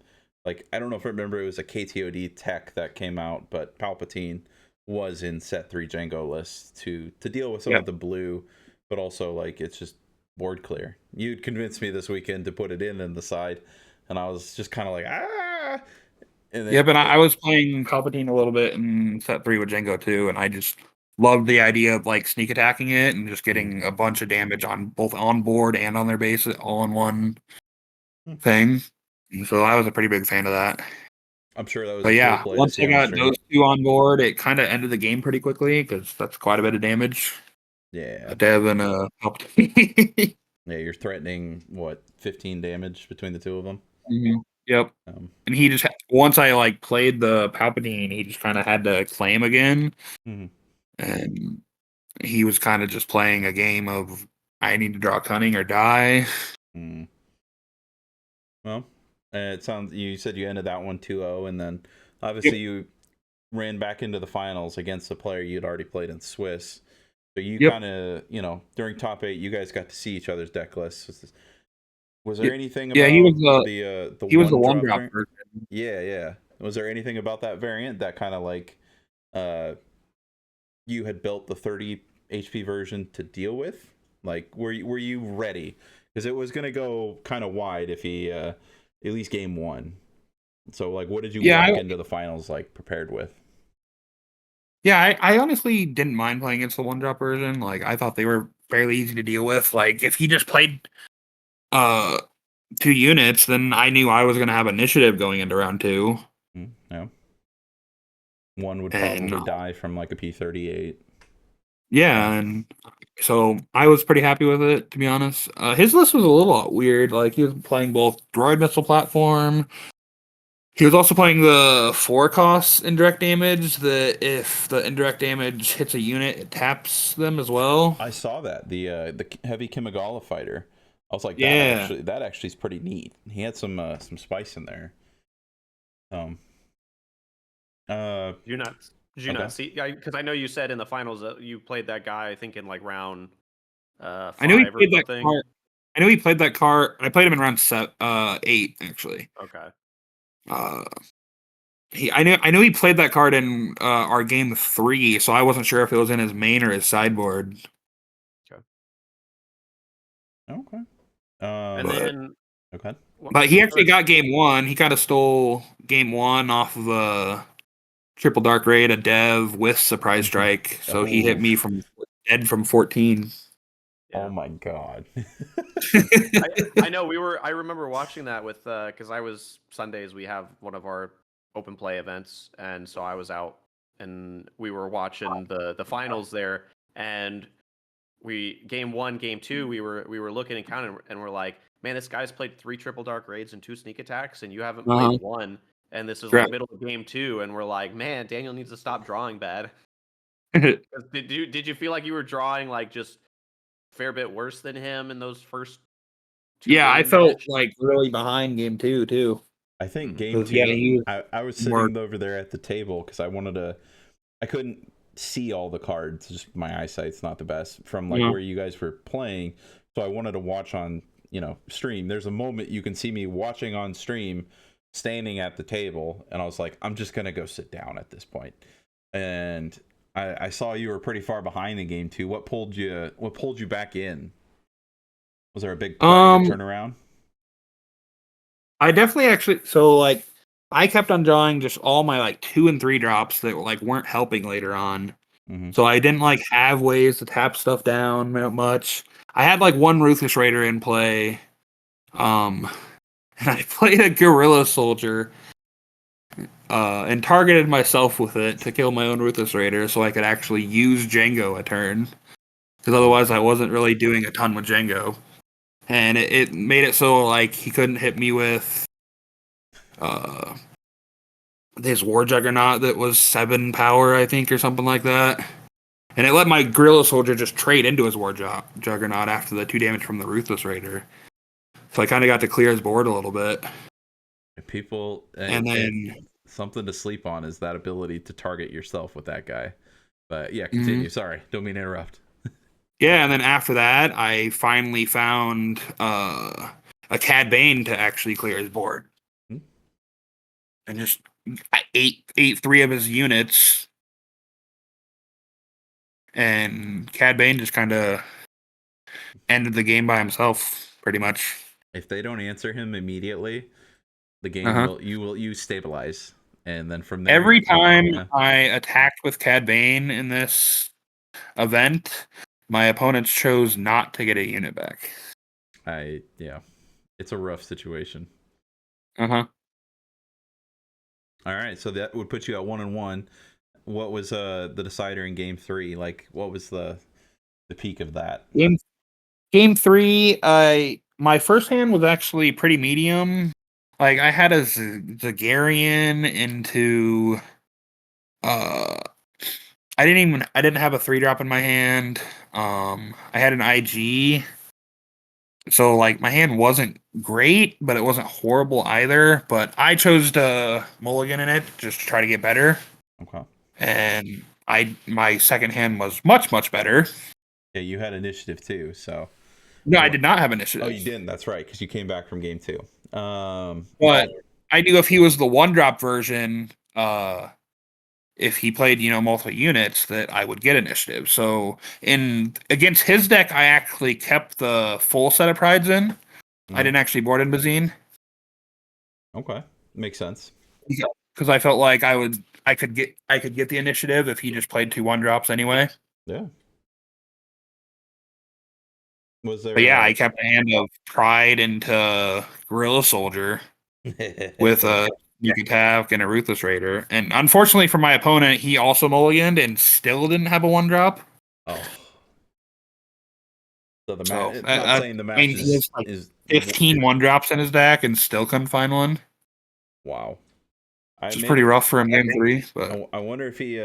like, I don't know if I remember, it was a KTOD tech that came out, but Palpatine was in set 3 Django lists to deal with some of the blue, but also like it's just board clear. You'd convinced me this weekend to put it in the side, and I was just kind of like, And then, but I was playing Palpatine a little bit in set 3 with Django too, and I just loved the idea of like sneak attacking it and just getting a bunch of damage on both on board and on their base all in one thing. And so I was a pretty big fan of that. I'm sure that was. But yeah, once I got those 2 on board, it kind of ended the game pretty quickly because that's quite a bit of damage. Yeah, a dev and a Palpatine. Yeah, you're threatening 15 damage between the 2 of them. Yep. And he just once I like played the Palpatine, he just kind of had to claim again, and he was kind of just playing a game of I need to draw cunning or die. Well, It sounds you said you ended that one 2-0, and then obviously you ran back into the finals against a player you'd already played in Swiss. So you Yep. kind of, during top 8, you guys got to see each other's deck lists. Was there Yeah, anything yeah, about he was the he was the one one drop drop variant? version. Yeah, yeah. Was there anything about that variant that kind of like uh you had built the 30 HP version to deal with? Like, were you ready? Because it was gonna go kind of wide if he at least game 1. So like, what did you Yeah, walk into the finals like prepared with? I honestly didn't mind playing against the one drop version. Like I thought they were fairly easy to deal with. Like if he just played uh 2 units, then I knew I was gonna have initiative going into round 2. Yeah, one would And probably die from like a P38. yeah, and so I was pretty happy with it, to be honest. His list was a little weird. Like he was playing both droid missile platform. He was also playing the 4 costs indirect damage. That if the indirect damage hits a unit, it taps them as well. I saw that the heavy Kimigala fighter. I was like, Yeah. that actually is pretty neat. He had some spice in there. Um. Did you not? Did you Okay. not see? Because I know you said in the finals that you played that guy. I think in like round I know he 5 or played that something. card. I know he played that card. I played him in round 8 actually. Okay. Uh, I know he played that card in our game 3, so I wasn't sure if it was in his main or his sideboard. Okay. And But then Okay. but he actually got game 1. He kind of stole game 1 off of a triple dark raid, a dev with surprise strike. So he hit me from dead from 14. Oh my god. I know I remember watching that with because I was Sundays we have one of our open play events, and so I was out and we were watching the finals there, and we game 1, game 2 we were looking and counting, and we're like, man, this guy's played 3 triple dark raids and 2 sneak attacks, and you haven't played one, and this is like middle of game 2, and we're like, man, Daniel needs to stop drawing bad. Did you feel like you were drawing like just fair bit worse than him in those first 2 Yeah, I games felt ish? like really behind game 2 too. I think game Because yeah, 2, he was I was more. sitting over there at the table because I couldn't see all the cards. Just my eyesight's not the best from like where you guys were playing. So I wanted to watch on, stream. There's a moment you can see me watching on stream, standing at the table, and I was like, I'm just gonna go sit down at this point. And I saw you were pretty far behind in game 2. What pulled you back in? Was there a big play turnaround? I definitely actually like I kept on drawing just all my like 2 and 3 drops that like weren't helping later on. So I didn't like have ways to tap stuff down much. I had like one Ruthless Raider in play. And I played a Guerrilla Soldier and targeted myself with it to kill my own Ruthless Raider so I could actually use Django a turn. Because otherwise I wasn't really doing a ton with Django. And it made it so like he couldn't hit me with his War Juggernaut that was 7 power, I think, or something like that. And it let my Guerrilla Soldier just trade into his War Juggernaut after the 2 damage from the Ruthless Raider. So I kind of got to clear his board a little bit. People, and then something to sleep on is that ability to target yourself with that guy. But yeah, continue. Sorry, don't mean to interrupt. Yeah, and then after that, I finally found a Cad Bane to actually clear his board. And just I ate 3 of his units. And Cad Bane just kind of ended the game by himself, pretty much. If they don't answer him immediately, the game you stabilize, and then from there. Every time I attacked with Cad Bane in this event, my opponents chose not to get a unit back. It's a rough situation. All right, so that would put you at 1-1. What was the decider in game 3? Like, what was the peak of that? Game 3, my first hand was actually pretty medium. Like I had a Zagarian into I didn't have a 3-drop in my hand. I had an IG So like my hand wasn't great, but it wasn't horrible either. But I chose to mulligan in it just to try to get better. Okay. And my second hand was much better. Yeah, you had initiative too, so. No, I did not have initiative. Oh, you didn't. That's right, because you came back from game 2. But I knew if he was the 1-drop version, if he played, multiple units, that I would get initiative. So against his deck, I actually kept the full set of prides in. I didn't actually board in Bazine. Okay, makes sense. Because I felt like I could get the initiative if he just played 2 1-drops anyway. Yeah. Was there? But yeah, I kept a hand of pride into Guerrilla Soldier with a Sneak Attack and a Ruthless Raider. And unfortunately for my opponent, he also mulliganed and still didn't have a 1-drop. Oh. So the So, match. Not saying the match he has like is 15 1-drops in his deck and still couldn't find one. Wow. It's pretty rough for him game 3. But I wonder if he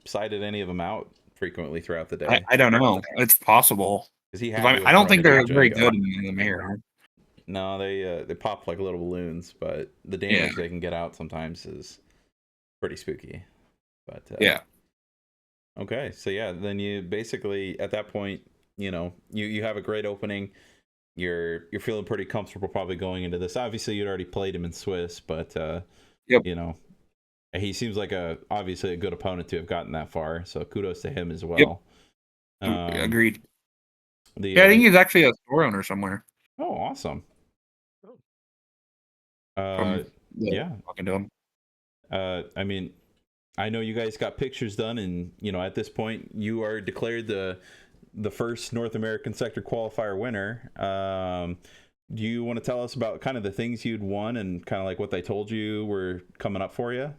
cited any of them out frequently throughout the day. I don't know. It's possible. Because I don't think they're very good in the mirror. No, they pop like little balloons, but the damage they can get out sometimes is pretty spooky. But yeah. Okay, so yeah, then you basically at that point, you have a great opening. You're feeling pretty comfortable probably going into this. Obviously, you'd already played him in Swiss, but he seems like obviously a good opponent to have gotten that far. So kudos to him as well. Yep. Agreed. I I think he's actually a store owner somewhere. Oh, awesome. Yeah. Talking to him. I mean, I know you guys got pictures done, and at this point, you are declared the first North American Sector Qualifier winner. Do you want to tell us about kind of the things you'd won and kind of like what they told you were coming up for you?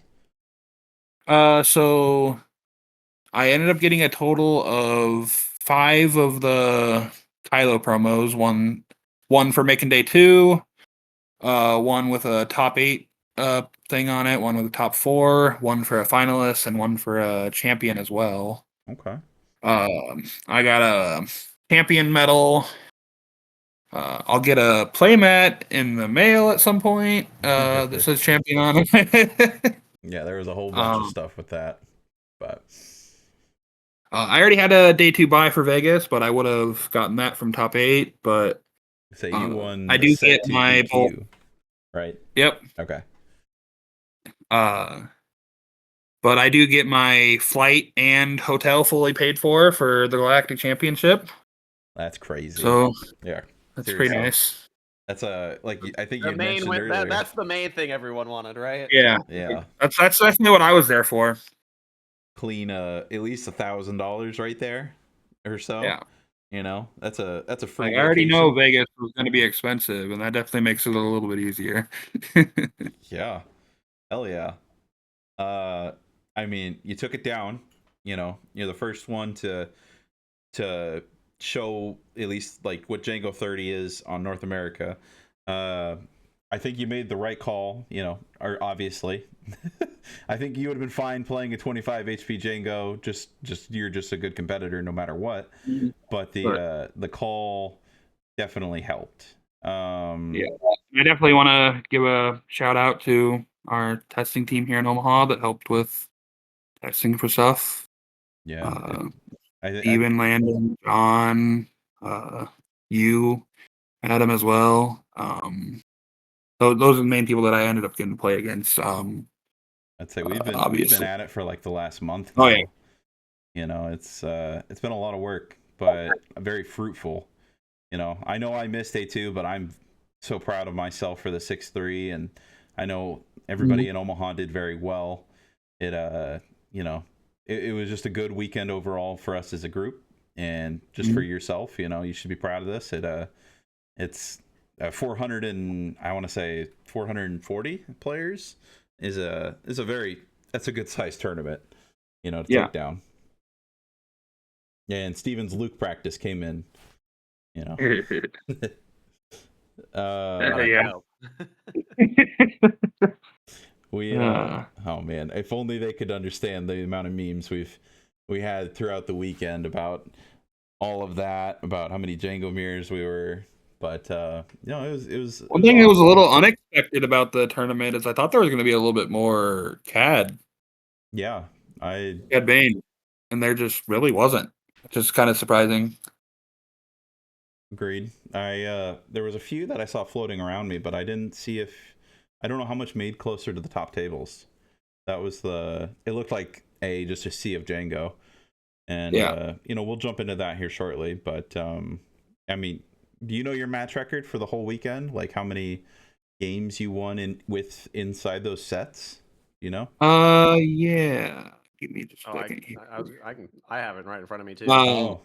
So I ended up getting a total of 5 of the Kylo promos. One for making day 2, one with a top 8 thing on it, one with a top 4, one for a finalist, and one for a champion as well. Okay. I got a champion medal. I'll get a playmat in the mail at some point that says champion on it. Yeah, there was a whole bunch of stuff with that, but I already had a day 2 buy for Vegas, but I would have gotten that from top 8. But so you won. I do get my EQ, right? Yep. Okay. But I do get my flight and hotel fully paid for the Galactic Championship. That's crazy. So yeah, that's pretty nice. That's I think you mentioned earlier. That's the main thing everyone wanted, right? Yeah. That's definitely what I was there for. Clean at least $1,000 right there, or so. Yeah. That's a free. I already know Vegas was going to be expensive, and that definitely makes it a little bit easier. Yeah. Hell yeah. I mean, you took it down. You're the first one to show at least like what Django 30 is on North America. I think you made the right call, or obviously. I think you would have been fine playing a 25 HP Django. Just you're just a good competitor no matter what. Mm-hmm. But the call definitely helped. Yeah, I definitely want to give a shout out to our testing team here in Omaha that helped with testing for stuff. Yeah. Steven, Landon, John, you, Adam as well. So those are the main people that I ended up getting to play against. I'd say we've been at it for like the last month now. Oh yeah. It's been a lot of work, but very fruitful. I know I missed day 2, but I'm so proud of myself for the 6-3, and I know everybody in Omaha did very well. It it was just a good weekend overall for us as a group, and just for yourself, you should be proud of this. It's 400 and I want to say 440 players is that's a good sized tournament, to take down. Yeah, and Steven's Luke practice came in, yeah. Oh man, if only they could understand the amount of memes we had throughout the weekend about all of that, about how many Django mirrors we were But it was One thing that was a awesome. little unexpected about the tournament is I thought there was going to be a little bit more Yeah, I Cad Bane, and there just really wasn't. Just kind of surprising. agreed. There was a few that I saw floating around me, but I didn't see if I don't know how much made closer to the top tables. That was it looked like just a sea of Django. And Yeah. we'll jump into that here shortly, but I mean, do you know your match record for the whole weekend? Like how many games you won inside those sets? You know? Yeah. Give me just a Oh, second here. I have it right in front of me too. Oh,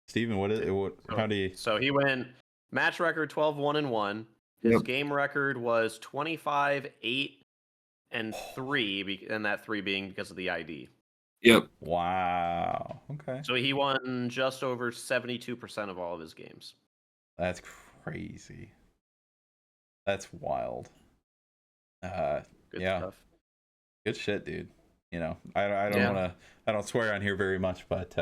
Steven, what is it? How do you? So he went match record 12-1-1. His Yep. game record was 25-8-3, and that 3 being because of the ID. Yep. Wow. Okay. So he won just over 72% of all of his games. That's crazy. That's wild. Good yeah. stuff. Good shit, dude. I don't Yeah. want to. I don't swear on here very much, but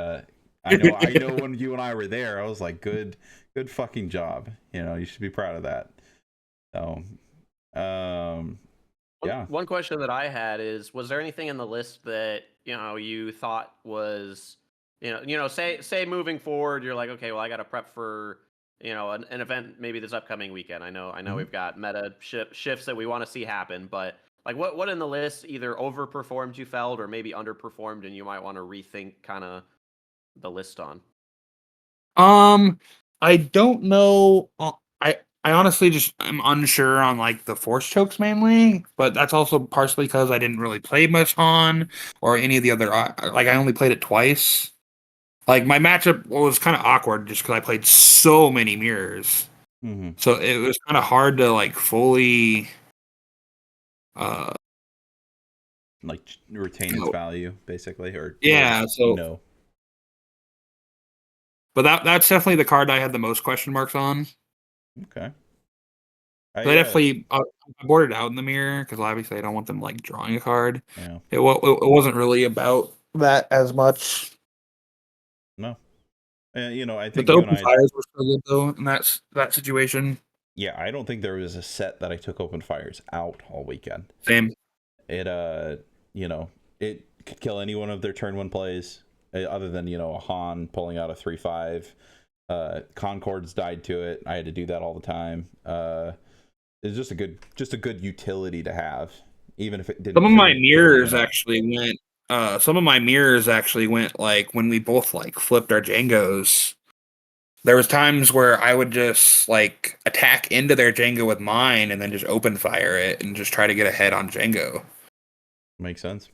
I know when you and I were there, I was like, good fucking job. You should be proud of that. So, yeah. One question that I had is, was there anything in the list that you thought was, say moving forward, you're like, okay, well, I got to prep for an event maybe this upcoming weekend. I know Mhm. we've got meta shifts that we want to see happen, but like what in the list either overperformed you felt or maybe underperformed, and you might want to rethink kind of the list on. I don't know. I honestly just am unsure on like the force chokes mainly, but that's also partially because I didn't really play much on or any of the other. Like I only played it twice. Like my matchup was kind of awkward just because I played so many mirrors, Mm-hmm. so it was kind of hard to like fully. Uh, Like retain its value, basically, or yeah. So, no. but that's definitely the card I had the most question marks on. Okay. I definitely I boarded out in the mirror because obviously I don't want them like drawing a card. Yeah. It wasn't really about that as much. No. I But think the you and open I. fires were so good though in that situation. Yeah, I don't think there was a set that I took open fires out all weekend. Same. It it could kill any one of their turn one plays, other than a Han pulling out a 3/5. Concords died to it. I had to do that all the time. It's just a good utility to have, even if it didn't. Some of my kill me mirrors in it. actually went. Some of my mirrors actually went like when we both like flipped our Djangos. There was times where I would just like attack into their Django with mine and then just open fire it and just try to get ahead on Django. Makes sense.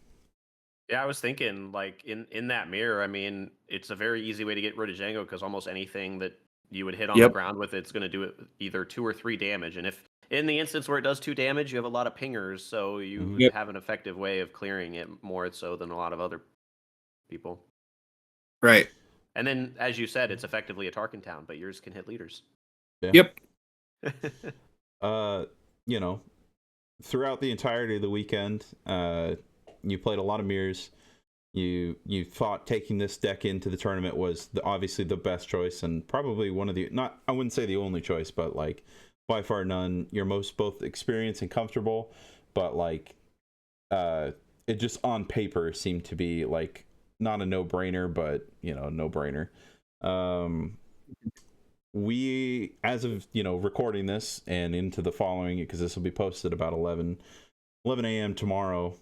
Yeah, I was thinking like in that mirror. I mean, it's a very easy way to get rid of Django because almost anything that you would hit on the Yep. ground with it's going to do it either 2 or 3 damage. And if in the instance where it does 2 damage, you have a lot of pingers, so you Yep. have an effective way of clearing it more so than a lot of other people. Right. And then, as you said, it's effectively a Tarkin town, but yours can hit leaders. Yeah. Yep. Throughout the entirety of the weekend, you played a lot of mirrors. You thought taking this deck into the tournament was obviously the best choice, and probably one of the I wouldn't say the only choice, but like by far none. You're most both experienced and comfortable, but like it just on paper seemed to be like not a no-brainer, but no-brainer. We, as of recording this and into the following, because this will be posted about 11 a.m. tomorrow.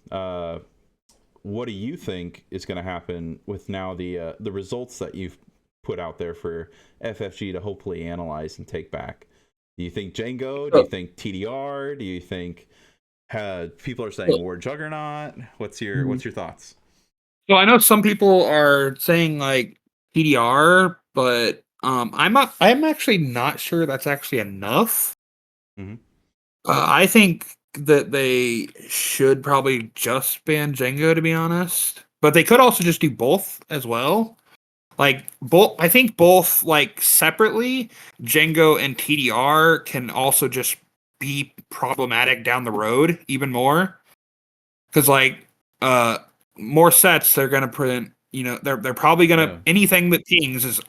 What do you think is going to happen with now the results that you've put out there for FFG to hopefully analyze and take back? Do you think Django? Do you think TDR? Do you think people are saying War Juggernaut? What's your thoughts? So I know some people are saying like PDR, but I'm actually not sure that's actually enough. Mm-hmm. I think that they should probably just ban Django, to be honest. But they could also just do both as well. Like both, I think both like separately, Django and TDR can also just be problematic down the road even more. Because like more sets they're gonna print. They're probably gonna anything that pings is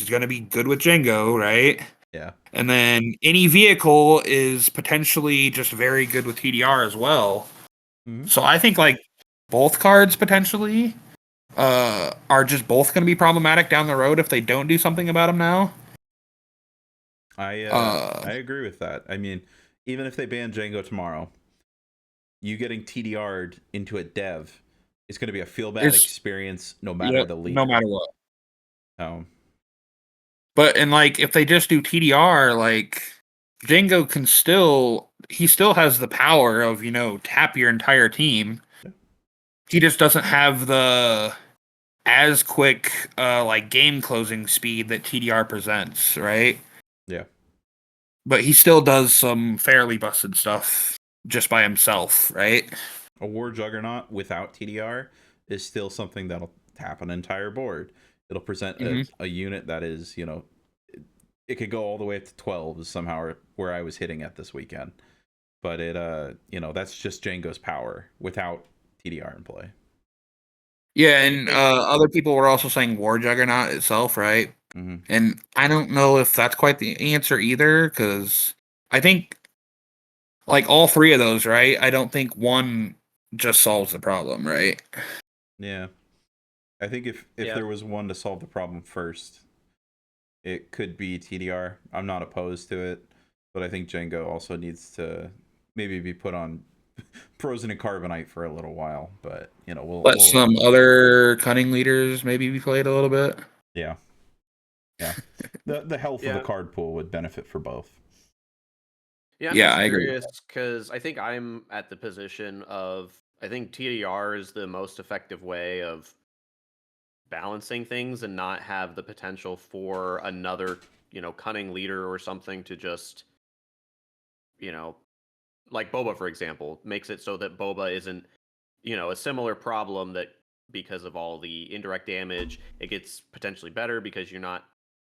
gonna be good with Django, right? Yeah. And then any vehicle is potentially just very good with TDR as well. Mm-hmm. So I think like both cards potentially are just both going to be problematic down the road if they don't do something about them now. I agree with that. I mean, even if they ban Django tomorrow, you getting TDR'd into a dev is going to be a feel bad experience no matter the leader. No matter what. Um, But and like if they just do TDR, like Django can still has the power of, tap your entire team. Yeah. He just doesn't have the as quick like game closing speed that TDR presents, right? Yeah. But he still does some fairly busted stuff just by himself, right? A war juggernaut without TDR is still something that'll tap an entire board. It'll present a unit that is, it could go all the way up to 12 somehow where I was hitting at this weekend. But it that's just Django's power without TDR in play. Yeah, and other people were also saying War Juggernaut itself, right? Mm-hmm. And I don't know if that's quite the answer either, because I think like all three of those, right? I don't think one just solves the problem, right? Yeah. I think if there was one to solve the problem first, it could be TDR. I'm not opposed to it, but I think Django also needs to maybe be put on Frozen and Carbonite for a little while. But we'll Let some other cunning leaders maybe be played a little bit. Yeah. The health of the card pool would benefit for both. Yeah, I'm just curious because I think I'm at the position of I think TDR is the most effective way of balancing things and not have the potential for another, cunning leader or something to just, like Boba, for example, makes it so that Boba isn't, a similar problem that because of all the indirect damage, it gets potentially better because you're not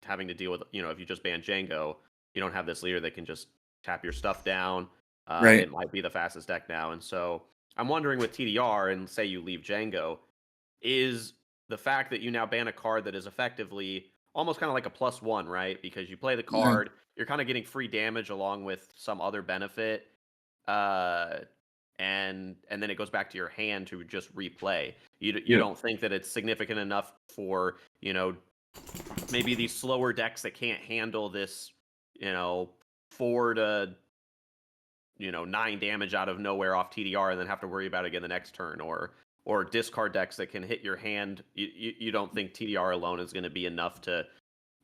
having to deal with, if you just ban Django, you don't have this leader that can just tap your stuff down. Right. It might be the fastest deck now. And so I'm wondering with TDR and say you leave Django, is the fact that you now ban a card that is effectively almost kind of like a +1, right? Because you play the card, you're kind of getting free damage along with some other benefit. And then it goes back to your hand to just replay. You don't think that it's significant enough for, maybe these slower decks that can't handle this, 4 to 9 damage out of nowhere off TDR and then have to worry about it again the next turn, or discard decks that can hit your hand. You don't think TDR alone is going to be enough to,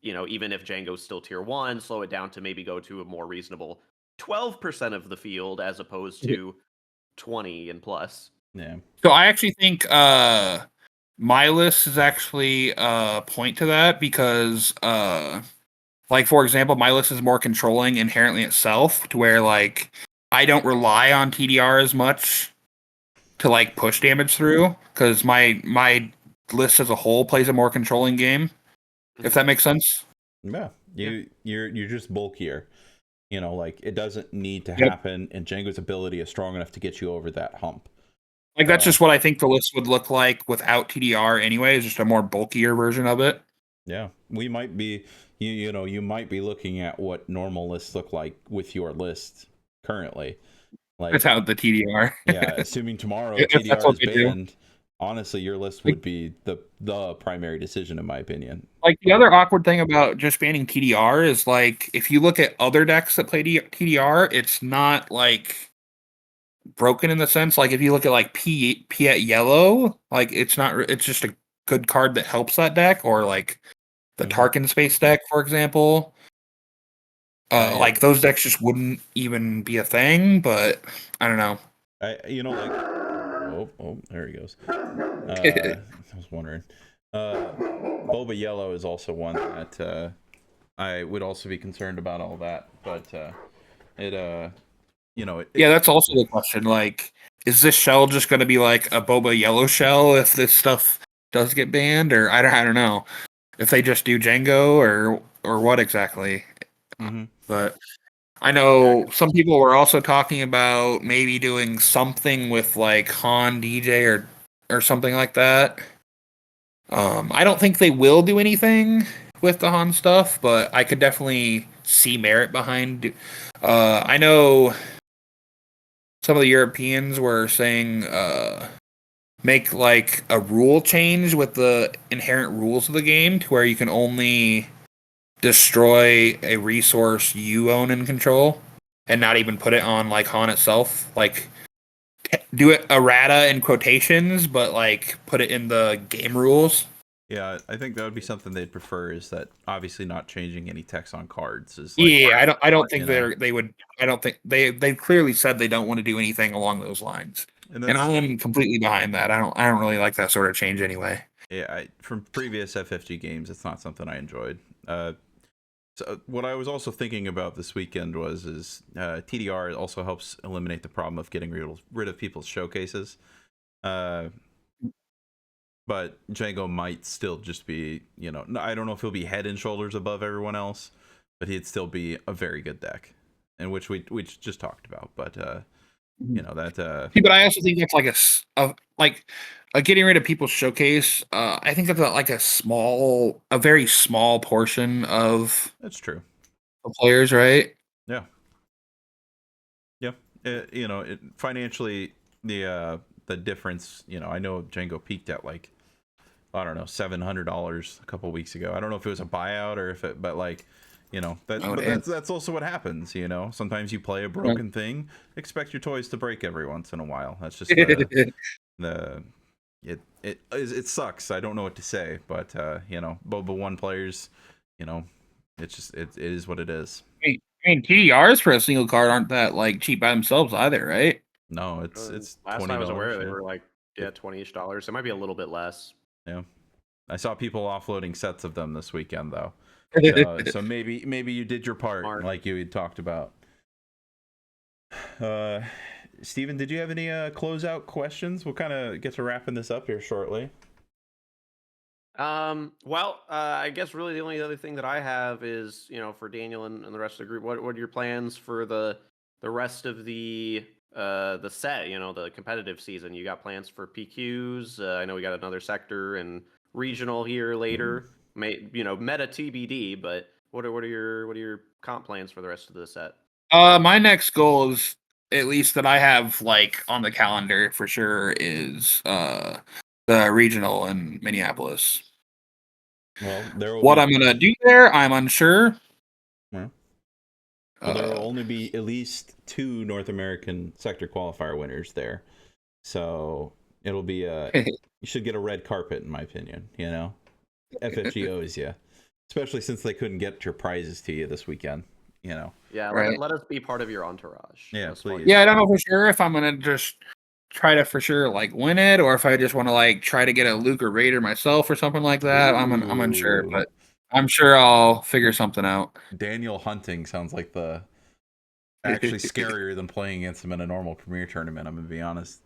even if Django's still tier 1, slow it down to maybe go to a more reasonable 12% of the field as opposed to 20 and plus. Yeah. So I actually think my list is actually point to that because like for example, my list is more controlling inherently itself to where like I don't rely on TDR as much to like push damage through because my list as a whole plays a more controlling game. If that makes sense. Yeah. You're just bulkier. Like it doesn't need to happen, and Django's ability is strong enough to get you over that hump. Like that's just what I think the list would look like without TDR anyway, is just a more bulkier version of it. Yeah. We might be you might be looking at what normal lists look like with your list currently. Like without the TDR. Yeah, assuming tomorrow TDR is banned, honestly, your list would be the primary decision in my opinion. Like the other awkward thing about just banning TDR is like if you look at other decks that play TDR, it's not like broken in the sense like if you look at like P at yellow, like it's just a good card that helps that deck, or like the Tarkin Space deck, for example. Like those decks just wouldn't even be a thing, but I don't know. There he goes. I was wondering. Boba Yellow is also one that I would also be concerned about all that, but yeah, that's also the question. Like, is this shell just going to be like a Boba Yellow shell if this stuff does get banned, or I don't know if they just do Django or what exactly. Mm-hmm. But I know some people were also talking about maybe doing something with like Han DJ or something like that. I don't think they will do anything with the Han stuff, but I could definitely see merit behind. I know some of the Europeans were saying make like a rule change with the inherent rules of the game to where you can only destroy a resource you own and control, and not even put it on like Han itself. Like do it errata in quotations, but like put it in the game rules. Yeah, I think that would be something they'd prefer. Is that obviously not changing any text on cards? Is like, Yeah, I don't think you know, they would. I don't think they clearly said they don't want to do anything along those lines, and and that's I'm completely behind that. I don't really like that sort of change anyway. yeah. From previous FFG games, it's not something I enjoyed. So what I was also thinking about this weekend was TDR also helps eliminate the problem of getting rid of people's showcases. But Django might still just be, I don't know if he'll be head and shoulders above everyone else, but he'd still be a very good deck, in which we just talked about. But that. See, but I also think that's like a getting rid of people's showcase. I think that's a very small portion of That's true. the players, right? Yeah. Yeah. Financially, the difference. I know Django peaked at like, I don't know, $700 a couple weeks ago. I don't know if it was a buyout or if it, but like, that's also what happens. Sometimes you play a broken thing. Expect your toys to break every once in a while. That's just it sucks. I don't know what to say, but Boba 1 players, it's just it is what it is. I mean, TDRs for a single card aren't that like cheap by themselves either, right? No, it's last $20. time I was aware, they were like $20-ish. It might be a little bit less. Yeah, I saw people offloading sets of them this weekend though. So maybe you did your part, Smart. like you had talked about. Steven, did you have any closeout questions? We'll kind of get to wrapping this up here shortly. Well, I guess really the only other thing that I have is, for Daniel and the rest of the group, what are your plans for the rest of the set, the competitive season? You got plans for PQs? I know we got another sector and regional here later. Meta TBD, but what are your comp plans for the rest of the set? My next goal is, at least that I have like on the calendar for sure, is the regional in Minneapolis. Well, What I'm gonna do there, I'm unsure. Well, there will only be at least 2 North American Sector Qualifier winners there, so it'll be you should get a red carpet, in my opinion. FFG owes you, especially since they couldn't get your prizes to you this weekend. Yeah, Right. let us be part of your entourage. Yeah, That's please. fun. Yeah, I don't know for sure if I'm gonna just try to for sure like win it, or if I just want to like try to get a Luke or Raider myself or something like that. I'm unsure, Ooh. but I'm sure I'll figure something out. Daniel hunting sounds like the actually scarier than playing against him in a normal Premier tournament. I'm gonna be honest.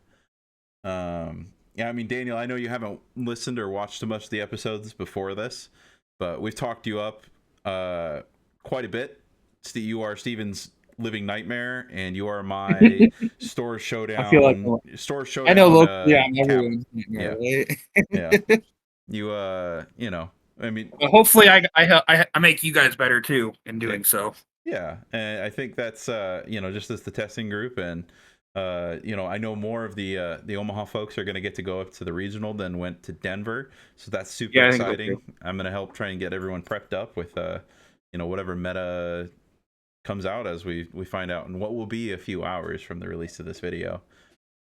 Yeah, I mean, Daniel, I know you haven't listened or watched too much of the episodes before this, but we've talked you up quite a bit. You are Steven's living nightmare, and you are my store showdown. I feel like store showdown. I know locally, I'm everyone's yeah, right? yeah. You I mean, Well, hopefully I make you guys better too in doing so. Yeah, and I think that's just as the testing group, and I know more of the Omaha folks are going to get to go up to the regional than went to Denver, so that's super exciting. I'm going to help try and get everyone prepped up with whatever meta comes out as we find out, and what will be a few hours from the release of this video.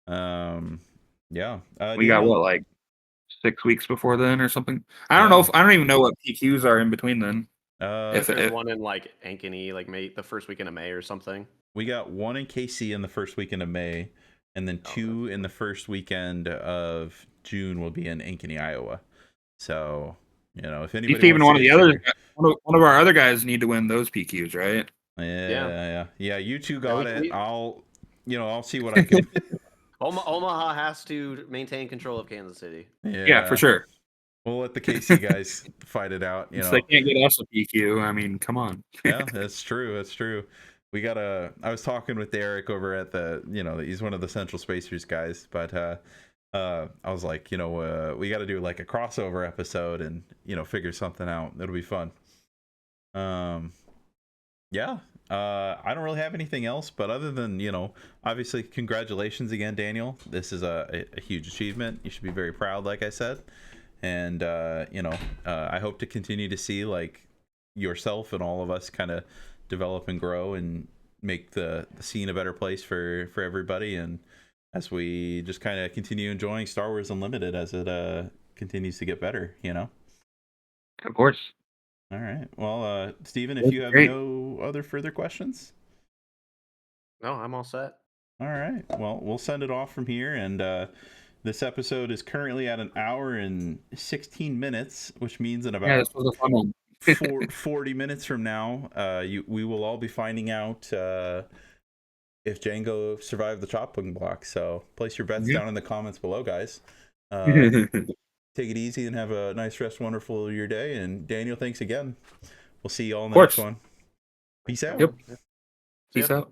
Yeah, we got what, like 6 weeks before then or something. I don't even know what PQs are in between then. There's one in like Ankeny, like May, the first weekend of May or something. We got one in KC in the first weekend of May, and then 2 in the first weekend of June will be in Ankeny, Iowa. So, if anybody even one of our other guys need to win those PQs, right? Yeah. You two got it. I'll see what I can. Omaha has to maintain control of Kansas City. Yeah, for sure. We'll let the KC guys fight it out. They can't get us a PQ. I mean, come on. Yeah, that's true. That's true. I was talking with Derek over at the, he's one of the Central Spacers guys, but I was like, we got to do like a crossover episode and, figure something out. It'll be fun. Yeah. I don't really have anything else, but other than, obviously, congratulations again, Daniel. This is a huge achievement. You should be very proud, like I said. And, I hope to continue to see, like, yourself and all of us kind of develop and grow and make the scene a better place for everybody. And as we just kind of continue enjoying Star Wars Unlimited as it continues to get better, Of course. All right. Well, Steven, if That's you have great. no other further questions. No, I'm all set. All right. Well, we'll send it off from here. And this episode is currently at an hour and 16 minutes, which means in Yeah, about this was a fun one. 40 minutes from now, we will all be finding out if Django survived the chopping block. So place your bets down in the comments below, guys. Take it easy and have a nice, rest, wonderful of your day. And Daniel, thanks again. We'll see you all in the next one. Peace out. Yep. See ya. Peace out.